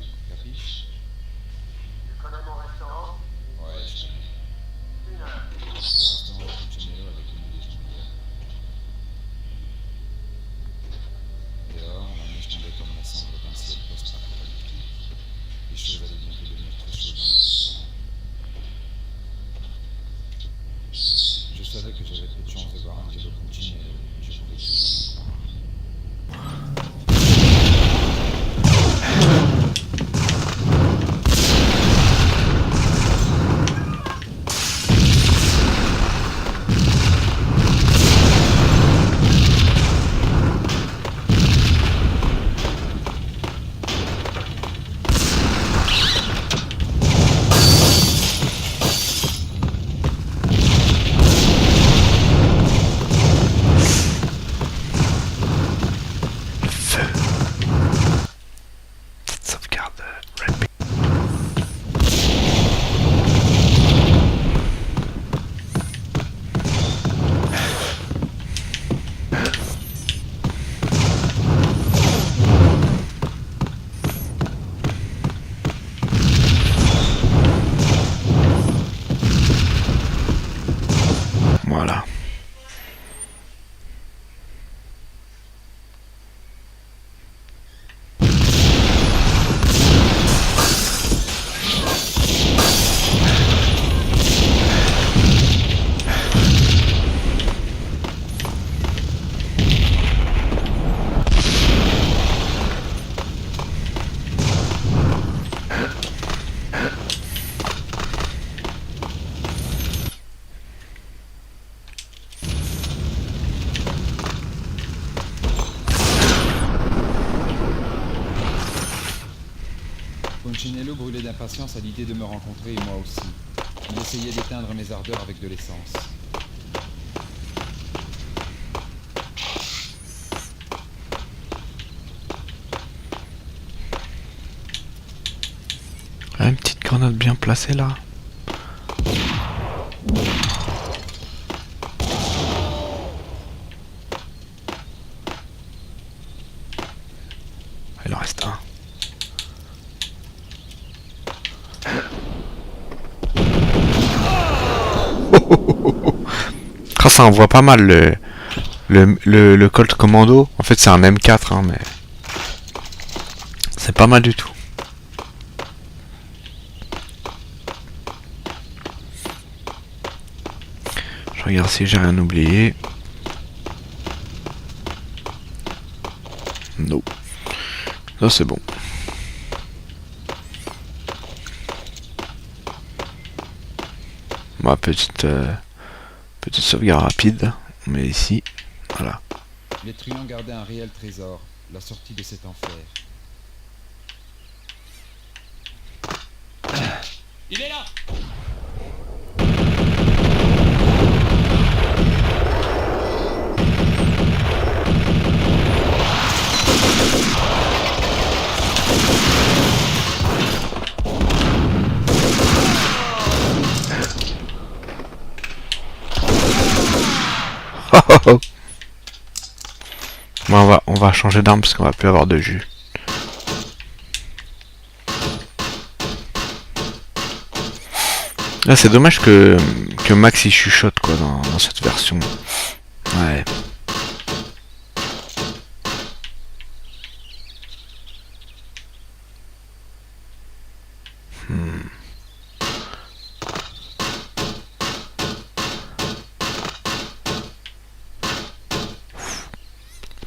Punchinello brûlait d'impatience à l'idée de me rencontrer et moi aussi. Il essayait d'éteindre mes ardeurs avec de l'essence. Ah, une petite grenade bien placée là. Il en reste un. Ah, ça envoie pas mal le Colt Commando. En fait c'est un M4 hein, mais c'est pas mal du tout. Je regarde si j'ai rien oublié. Non. Ça c'est bon. Ma petite sauvegarde rapide. On met ici. Voilà. Les truands gardaient un réel trésor, la sortie de cet enfer. Il est là! Bon, on va changer d'arme parce qu'on va plus avoir de jus. Là c'est dommage que Max il chuchote quoi dans cette version. Ouais.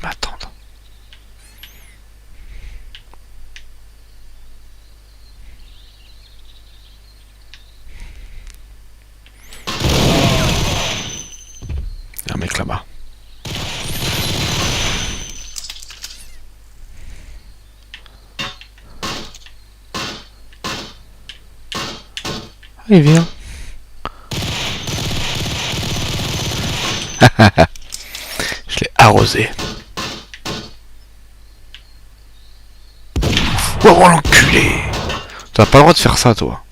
M'attendre. Il y a un mec là-bas. Il vient. Je l'ai arrosé. Oh l'enculé! T'as pas le droit de faire ça toi.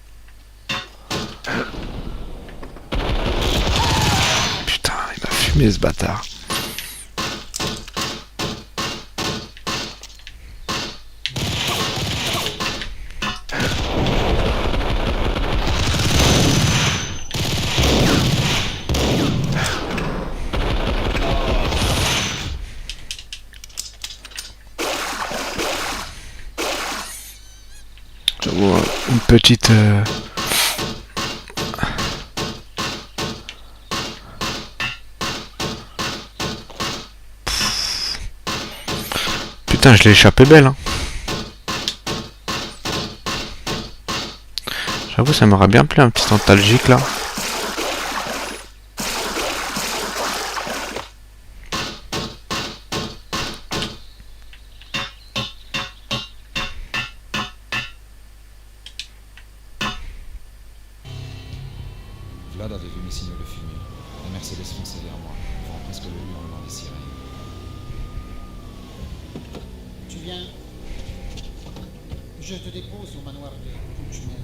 Putain, il m'a fumé ce bâtard. Une petite Putain, je l'ai échappé belle hein. J'avoue ça m'aurait bien plu un petit nostalgique là. Vlad avait vu mes signaux de fumée. La Mercedes fonçait vers moi, ouvrant presque le hurlement des sirènes. Tu viens? Je te dépose au manoir de Punchinello.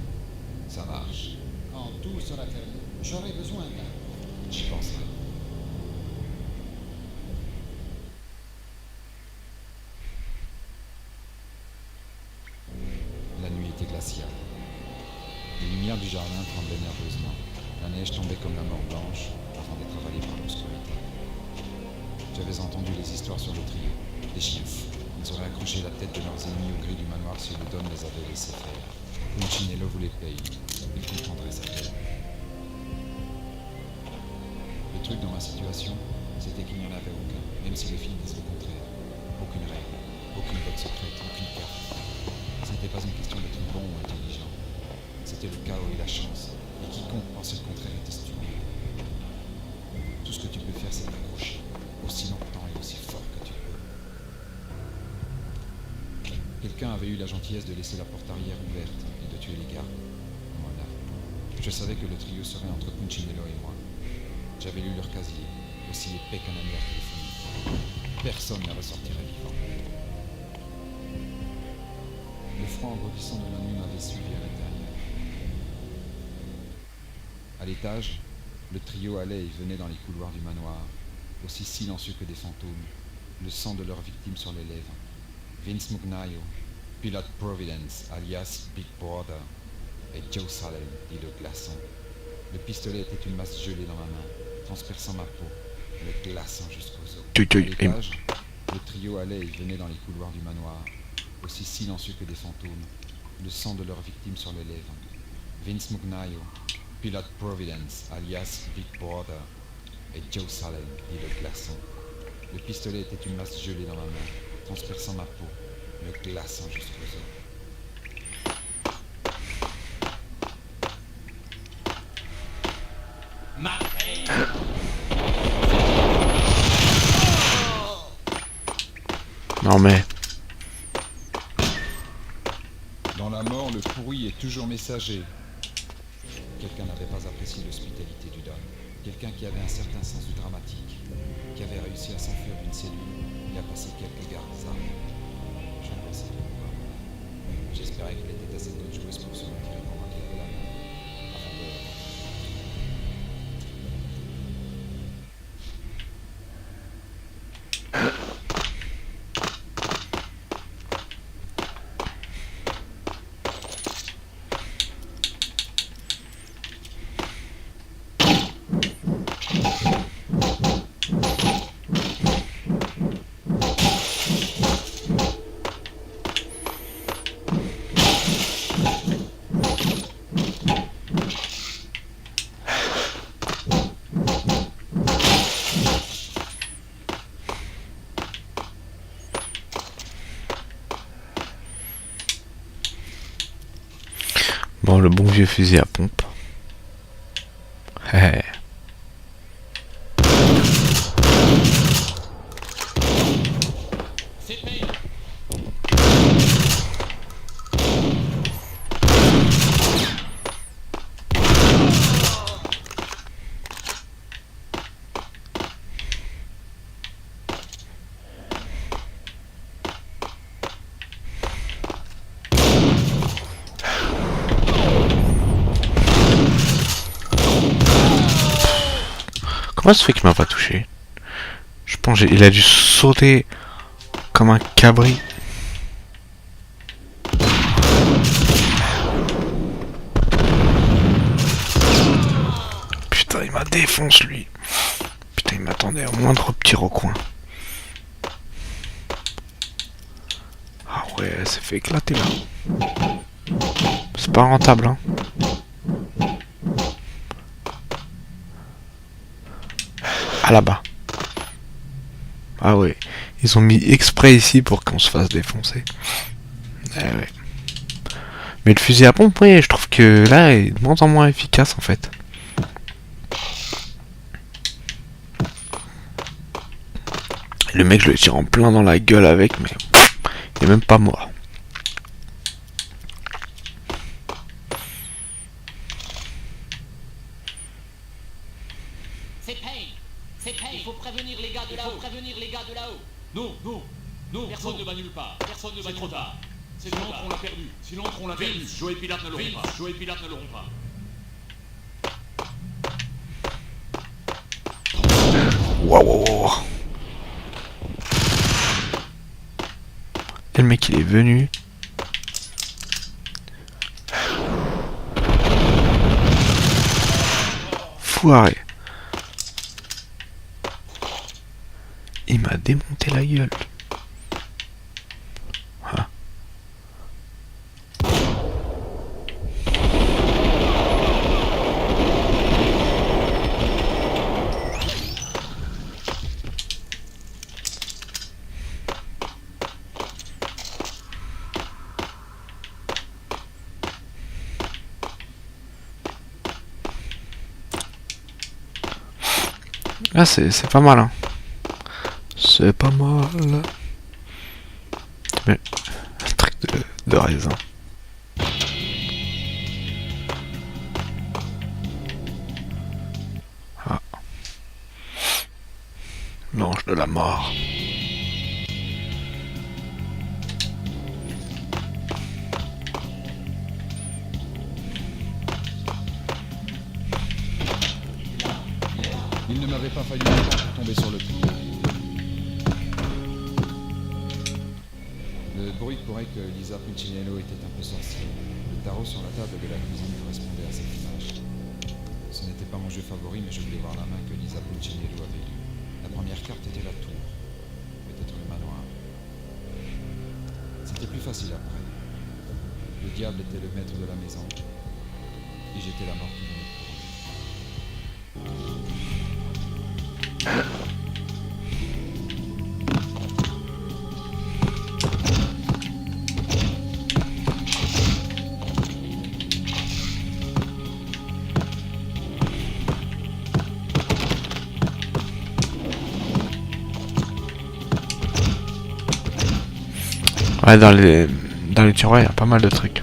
Ça marche, Quand tout sera terminé, j'aurai besoin d'un. j'y penserai. La nuit était glaciale. Les lumières du jardin tremblaient nerveusement. La neige tombait comme la mort blanche avant d'être avalée par l'obscurité. J'avais entendu les histoires sur le trio, des chiens fous. Ils auraient accroché la tête de leurs ennemis au gris du manoir si le Don les avait laissés faire. Punchinello voulait payer. Il comprendrait sa peine. Le truc dans ma situation, c'était qu'il n'y en avait aucun, même si les filles disent le contraire. Aucune règle, aucune code secrète, aucune carte. Ce n'était pas une question d'être bon ou intelligent. C'était le chaos et la chance. Et quiconque pensait le contraire était stupide. Tout ce que tu peux faire, c'est t'accrocher, aussi longtemps et aussi fort que tu peux. Quelqu'un avait eu la gentillesse de laisser la porte arrière ouverte et de tuer les gardes. Voilà. Je savais que le trio serait entre Punchinello et moi. J'avais lu leur casier, aussi épais qu'un annuaire téléphonique. Personne ne ressortirait vivant. Le froid engourdissant de la nuit m'avait suivi à l'intérieur. À l'étage, le trio allait et venait dans les couloirs du manoir, aussi silencieux que des fantômes, le sang de leurs victimes sur les lèvres. Vince Mugnaio, pilote Providence, alias Big Brother, et Joe Salem, dit le glaçon. Le pistolet était une masse gelée dans ma main, transperçant ma peau, me glaçant jusqu'aux os. À l'étage, le trio allait et venait dans les couloirs du manoir, aussi silencieux que des fantômes, le sang de leurs victimes sur les lèvres. Vince Mugnaio, pilote Providence, alias Big Brother, et Joe Salem, dit le glaçon. Le pistolet était une masse gelée dans ma main, transperçant ma peau, me glaçant jusqu'aux os. Non mais... Dans la mort, le pourri est toujours messager. Quelqu'un n'avait pas apprécié l'hospitalité du Don. Quelqu'un qui avait un certain sens du dramatique, qui avait réussi à s'enfuir d'une cellule et à passer quelques gardes armés. Je ne pensais pas. J'espérais qu'il était assez bonne joueuse pour se retirer pendant qu'il avait la main, avant de... Bon, le bon vieux fusil à pompe. C'est Payne. Comment ça se fait qu'il m'a pas touché? Je pense qu'il a dû sauter comme un cabri. Putain, il m'a défoncé lui. Putain, il m'attendait au moindre petit recoin. Ah ouais, elle s'est fait éclater là. C'est pas rentable, hein. Ah là-bas. Ah ouais. Ils ont mis exprès ici pour qu'on se fasse défoncer. Eh ouais. Mais le fusil à pompe, oui, je trouve que là, il est de moins en moins efficace en fait. Le mec, je le tire en plein dans la gueule avec, mais il est même pas mort. C'est Payne. C'est Payne. Il faut prévenir les gars de là-haut. Prévenir les gars de là-haut. Non, non, non. Personne ne va nulle part. Personne ne va nulle part. C'est trop tard. On l'a perdu. Si l'autre, on l'a perdu. Joe et Pilate ne l'auront pas. Joe et Pilate ne l'auront pas. Waouh, waouh, waouh. Et le mec, il est venu. Foiré. Il m'a démonté la gueule. Ah. Ah, c'est pas mal, hein. C'est pas mal. Mais un truc de de raisin. Ah. L'ange de la mort. Il ne m'avait pas fallu longtemps pour tomber sur le coup. Le bruit courait que Lisa Puccinello était un peu sorcière. Le tarot sur la table de la cuisine correspondait à cette image. Ce n'était pas mon jeu favori, mais je voulais voir la main que Lisa Puccinello avait eue. La première carte était la tour, peut-être le manoir. C'était plus facile après. Le diable était le maître de la maison, et j'étais la mort qui venait de couronner. Ouais, dans les tiroirs, il y a pas mal de trucs.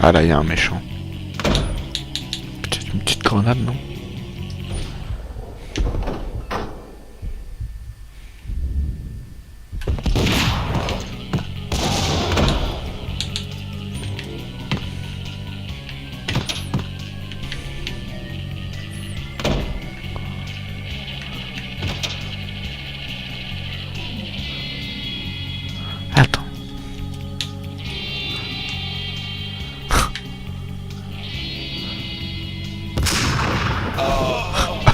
Ah là, il y a un méchant. Peut-être une petite grenade, non? Attends.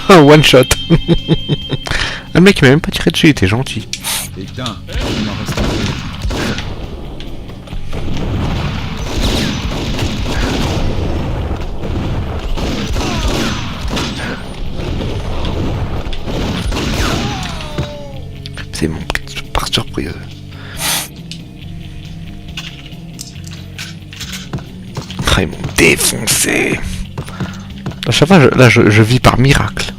One shot. Le mec il m'a même pas tiré dessus, il était gentil. Putain, il m'en reste un peu. C'est mon par surprise. Ah, ils m'ont défoncé. À chaque fois, je vis par miracle.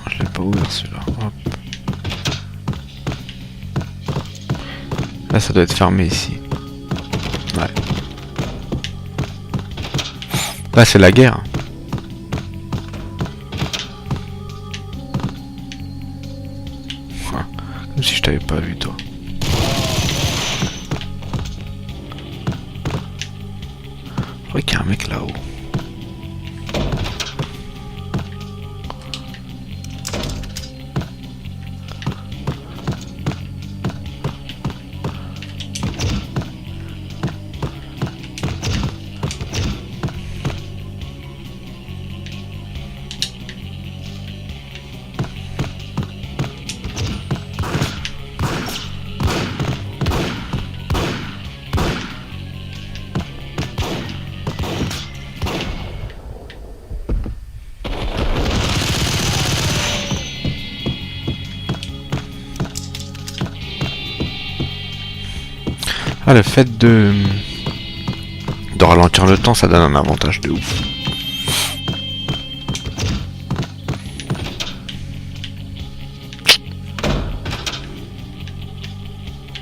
Je l'ai pas ouvert celui-là. Hop. Là, ça doit être fermé ici. Ouais. Là, c'est la guerre. Comme si je t'avais pas vu, toi. Je crois qu'il y a un mec là-haut. Ah, le fait de ralentir le temps, ça donne un avantage de ouf.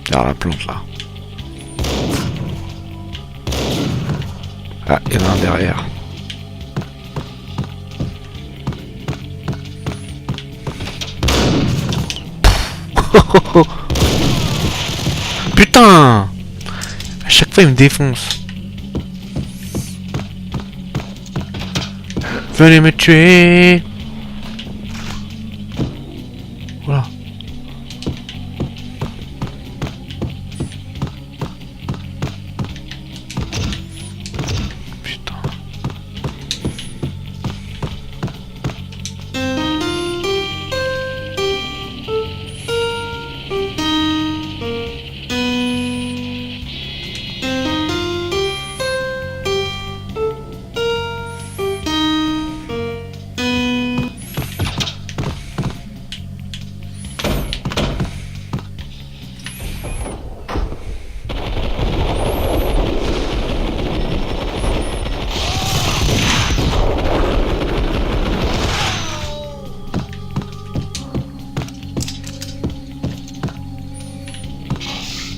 Derrière la plante là. Ah, il y en a un derrière. Putain! À chaque fois il me défonce. Venez me tuer. Voilà. Putain.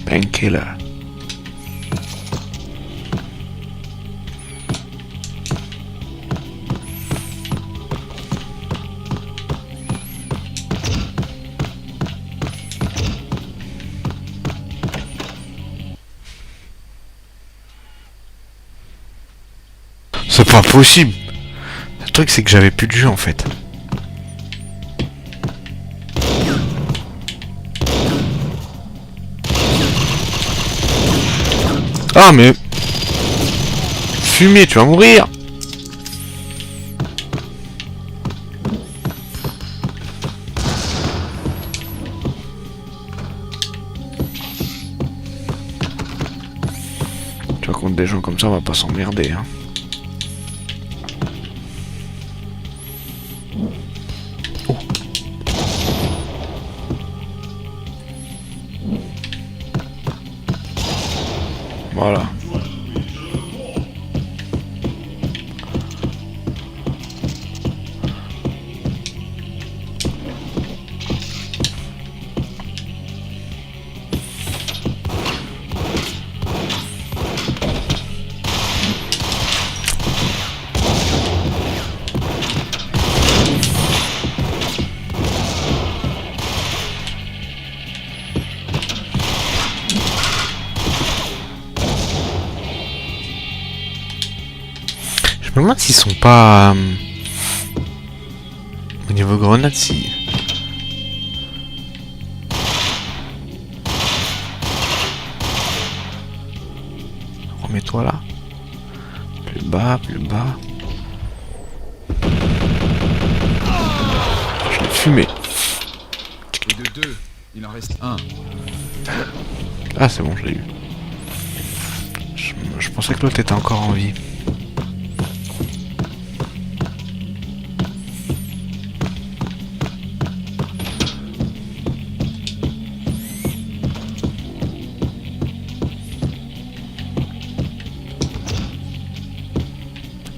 Painkiller. C'est pas possible. Le truc c'est que j'avais plus de jeu en fait. Ah mais... Fumier, tu vas mourir. Tu vois, contre des gens comme ça, on va pas s'emmerder, hein. Oh. Voilà. Je me demande s'ils sont pas... au niveau grenade, si... Remets-toi là. Plus bas, plus bas. Je l'ai fumé. Et de 2, il en reste un. Ah c'est bon, je l'ai eu. Je pensais que l'autre était encore en vie.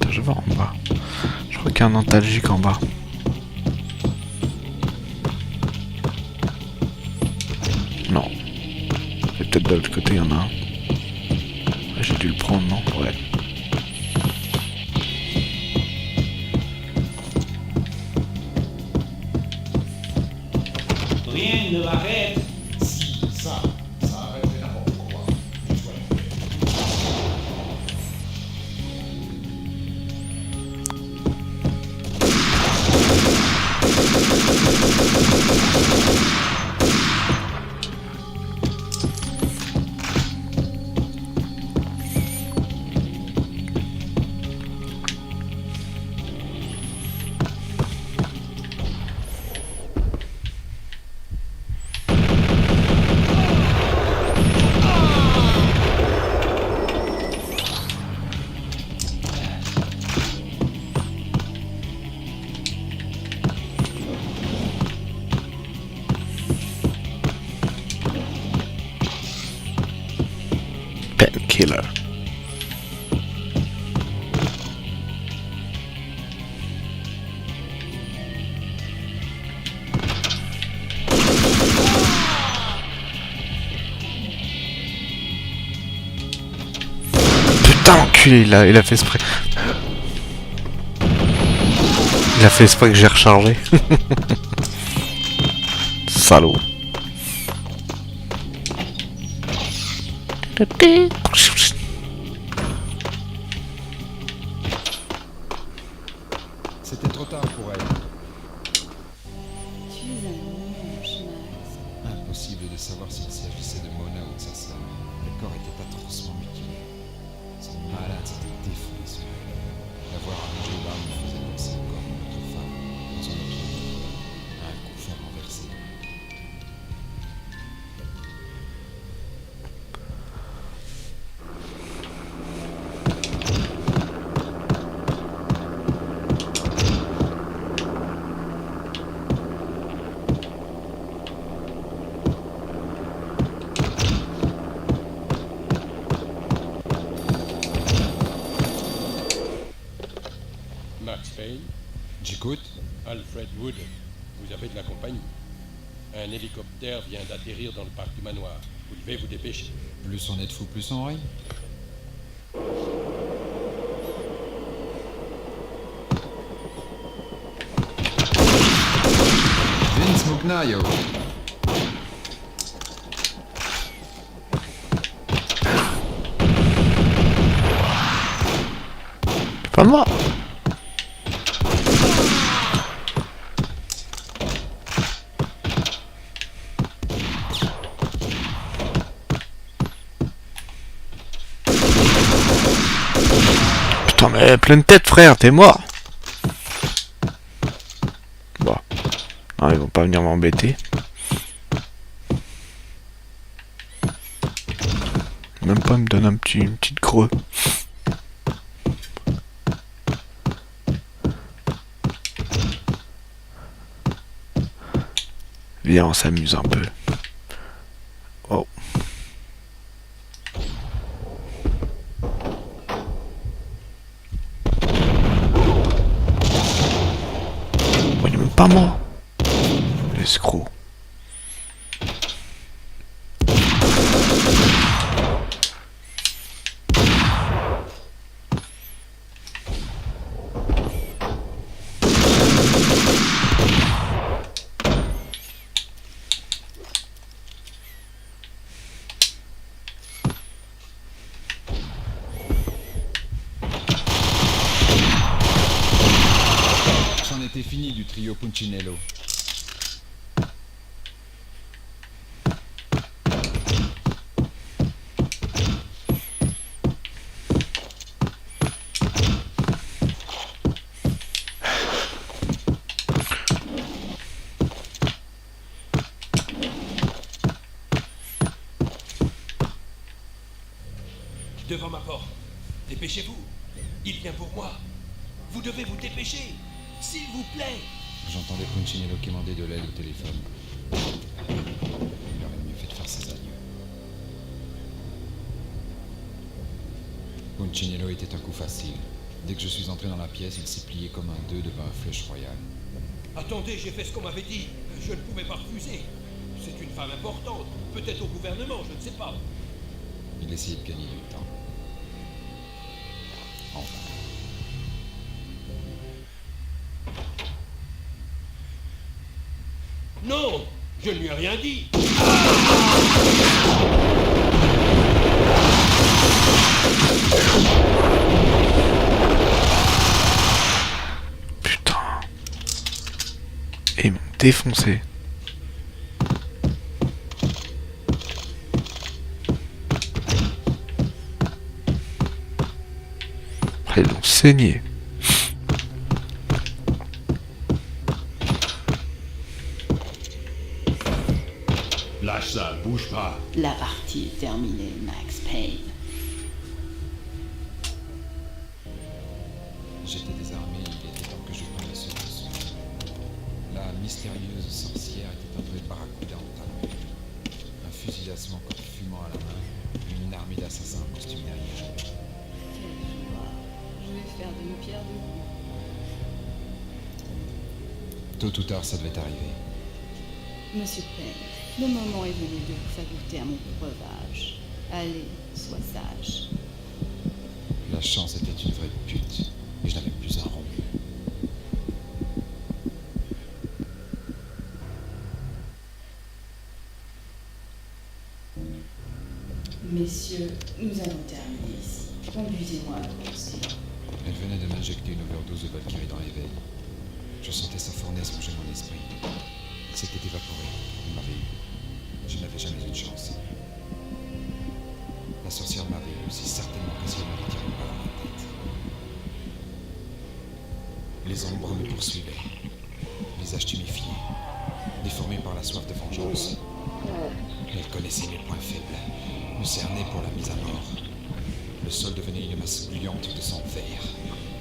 Attends, je vais en bas. Je crois qu'il y a un antalgique en bas. Non. Et peut-être de l'autre côté, il y en a un. J'ai dû le prendre, non? Ouais. Rien ne m'arrête. Si, ça arrêterait n'importe quoi. Painkiller. Putain, enculé, il a fait exprès. Il a fait exprès que j'ai rechargé. Salaud. C'était trop tard pour elle. Tu es un monstre, Max. Impossible de savoir s'il s'agissait de Mona ou de sa sœur. Le corps était atrocement mutilé. Cette malade s'était défoulée sur elle. L'avoir arrangé l'arme me faisait penser au corps de notre femme, dans son objet, à un coup fer renversé. Max Payne, J'écoute. Alfred Wood, vous avez de la compagnie. Un hélicoptère vient d'atterrir dans le parc du manoir. Vous devez vous dépêcher. Plus on est de fous, plus on rit. Vince Mugnaio. Pas moi. Putain, mais pleine tête, frère, t'es mort. Bon. Non, ils vont pas venir m'embêter. Même pas me donne une petite creux. Viens, on s'amuse un peu. Oh. Oh, il est même pas mort. L'escroc. C'en était fini du trio Punchinello. Devant ma porte. Dépêchez-vous. Il vient pour moi. Vous devez vous dépêcher. S'il vous plaît. J'entendais Punchinello quémander de l'aide au téléphone. Il aurait mieux fait de faire ses adieux. Punchinello était un coup facile. Dès que je suis entré dans la pièce, il s'est plié comme un 2 devant un flush royal. Attendez, j'ai fait ce qu'on m'avait dit. Je ne pouvais pas refuser. C'est une femme importante. Peut-être au gouvernement, je ne sais pas. Il essayait de gagner du temps. Enfin. Non, je ne lui ai rien dit. Putain. Et ils m'ont défoncé. Ils l'ont saigné. Lâche ça, bouge pas. La partie est terminée, Max Payne. J'étais désarmé, il était temps que je prenne ce leçon. La mystérieuse sorcière était entrée par un coup d'entaille. Un fusil d'assaut encore fumant à la main, et une armée d'assassins en costume derrière. Quelle joie. Je vais faire d'une pierre deux coups. Tôt ou tard, ça devait arriver. Monsieur Payne, le moment est venu de vous faire goûter à mon breuvage. Allez, sois sage. La chance était une vraie pute, et je n'avais plus un rond. Messieurs, nous allons terminer ici. Conduisez-moi à l'avancée. Elle venait de m'injecter une overdose de Valkyrie dans l'éveil. Je sentais sa fournaise manger mon esprit. Il s'était évaporé, il m'avait eu. Je n'avais jamais eu de chance. La sorcière m'avait eu aussi certainement que si elle m'avait tiré une balle dans la tête. Les ombres me poursuivaient, visage tuméfié, déformé par la soif de vengeance. Elle connaissait mes points faibles, me cernait pour la mise à mort. Le sol devenait une masse gluante de sang vert.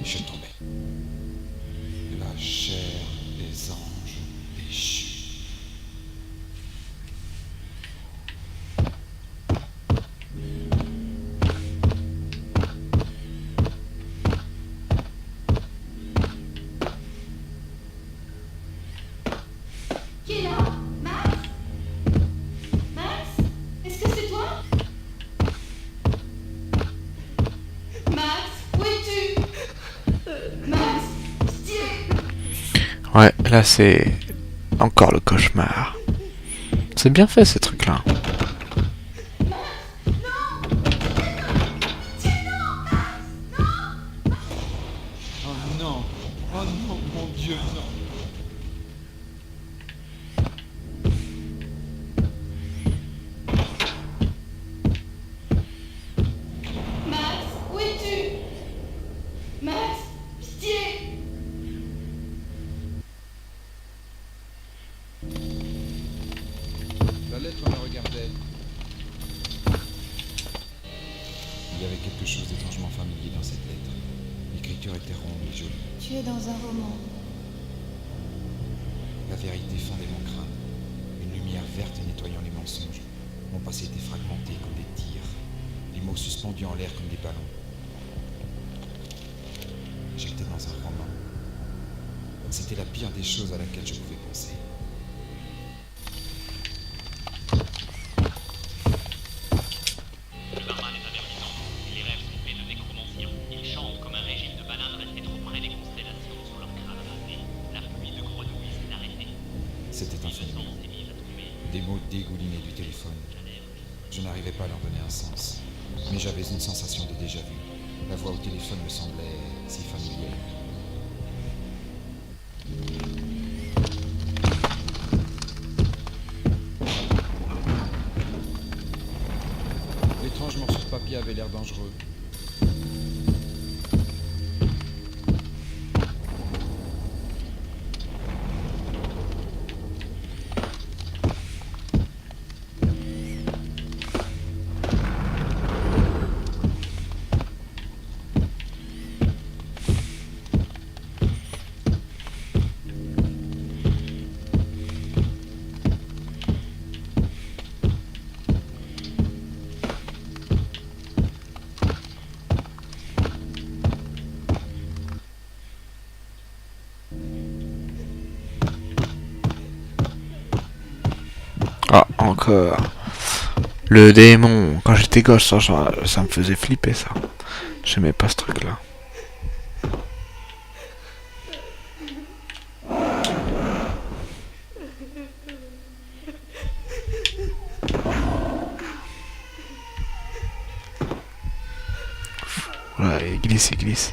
Je tombais. De la chair des anges déchus. Qui est là? Max? Max? Est-ce que c'est Et là, c'est encore le cauchemar. C'est bien fait, ces trucs-là. Oh non! Oh non, mon Dieu, non! Max, où es-tu? Max, pitié! La lettre me regardait. Il y avait quelque chose d'étrangement familier dans cette lettre. L'écriture était ronde et jolie. Tu es dans un roman. La vérité fendait mon crâne. Une lumière verte nettoyant les mensonges. Mon passé était fragmenté comme des tirs. Les mots suspendus en l'air comme des ballons. J'étais dans un roman. C'était la pire des choses à laquelle je pouvais penser. Le barman est avertissant. Les rêves sont faits de nécromanciens. Ils chantent comme un régime de bananes restés trop près des constellations sur leur crâne rasé. La pluie de grenouilles s'est arrêtée. C'était un phénomène. Des mots dégoulinaient du téléphone. Je n'arrivais pas à leur donner un sens. Mais j'avais une sensation de déjà-vu. La voix au téléphone me semblait si familière. L'étrange morceau de papier avait l'air dangereux. Ah, encore. Le démon. Quand j'étais gosse, ça me faisait flipper, ça. J'aimais pas ce truc-là. Voilà, il glisse, il glisse.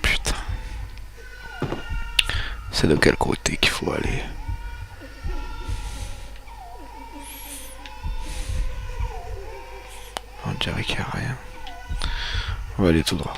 Putain. C'est de quel côté qu'il faut aller? On dirait qu'il n'y a rien. On va aller tout droit.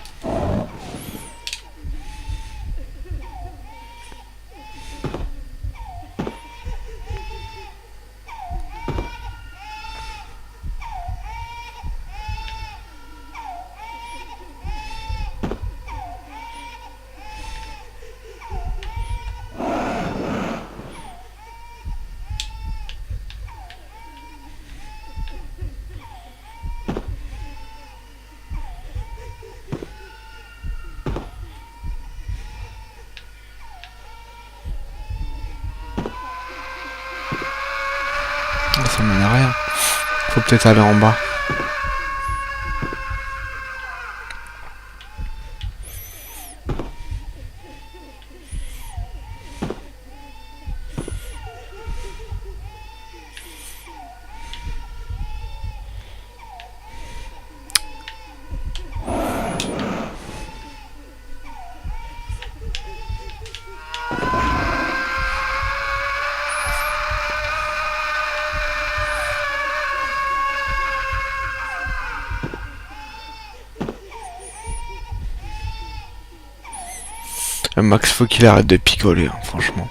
Ça mène à rien. Faut peut-être aller en bas. Max, faut qu'il arrête de picoler, hein, franchement.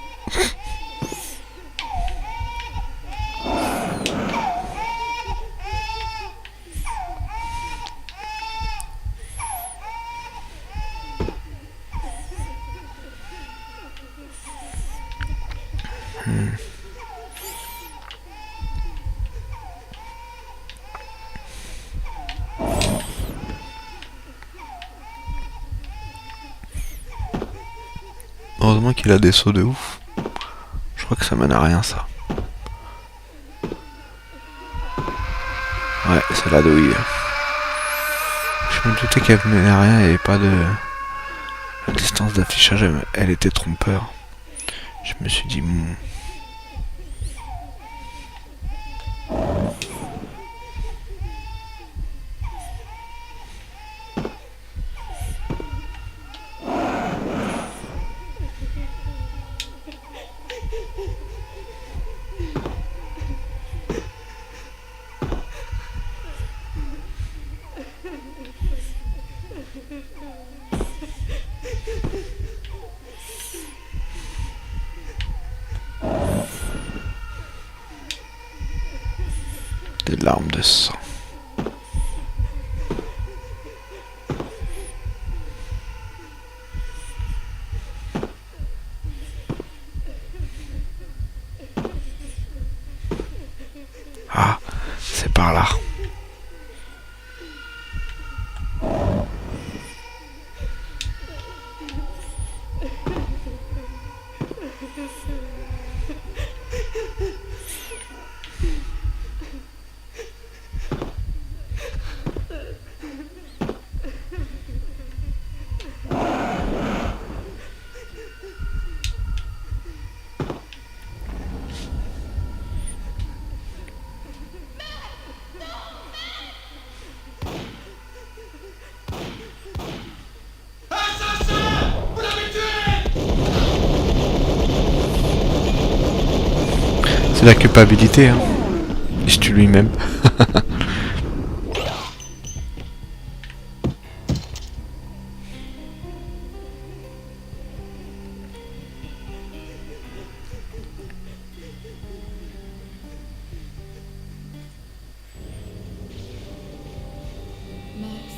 Heureusement qu'il a des sauts de ouf. Je crois que ça mène à rien, ça. Ouais, c'est la douille. Je me doutais qu'elle menait à rien et pas de... La distance d'affichage, elle était trompeur. Je me suis dit... Des larmes de sang. Ah, c'est par là. C'est la culpabilité, hein. Il se tue lui-même. Max,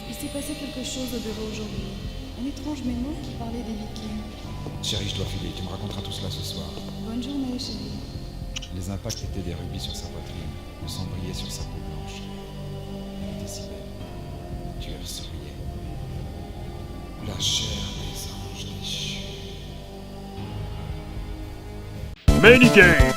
il s'est passé quelque chose au bureau aujourd'hui. Un étrange mémo qui parlait des Vikings. Chérie, je dois filer. Tu me raconteras tout cela ce soir. Bonne journée, chérie. Les impacts étaient des rubis sur sa poitrine. Le sang brillait sur sa peau blanche. Elle était si belle. Le tueur souriait. La chair des anges déchus. Many games.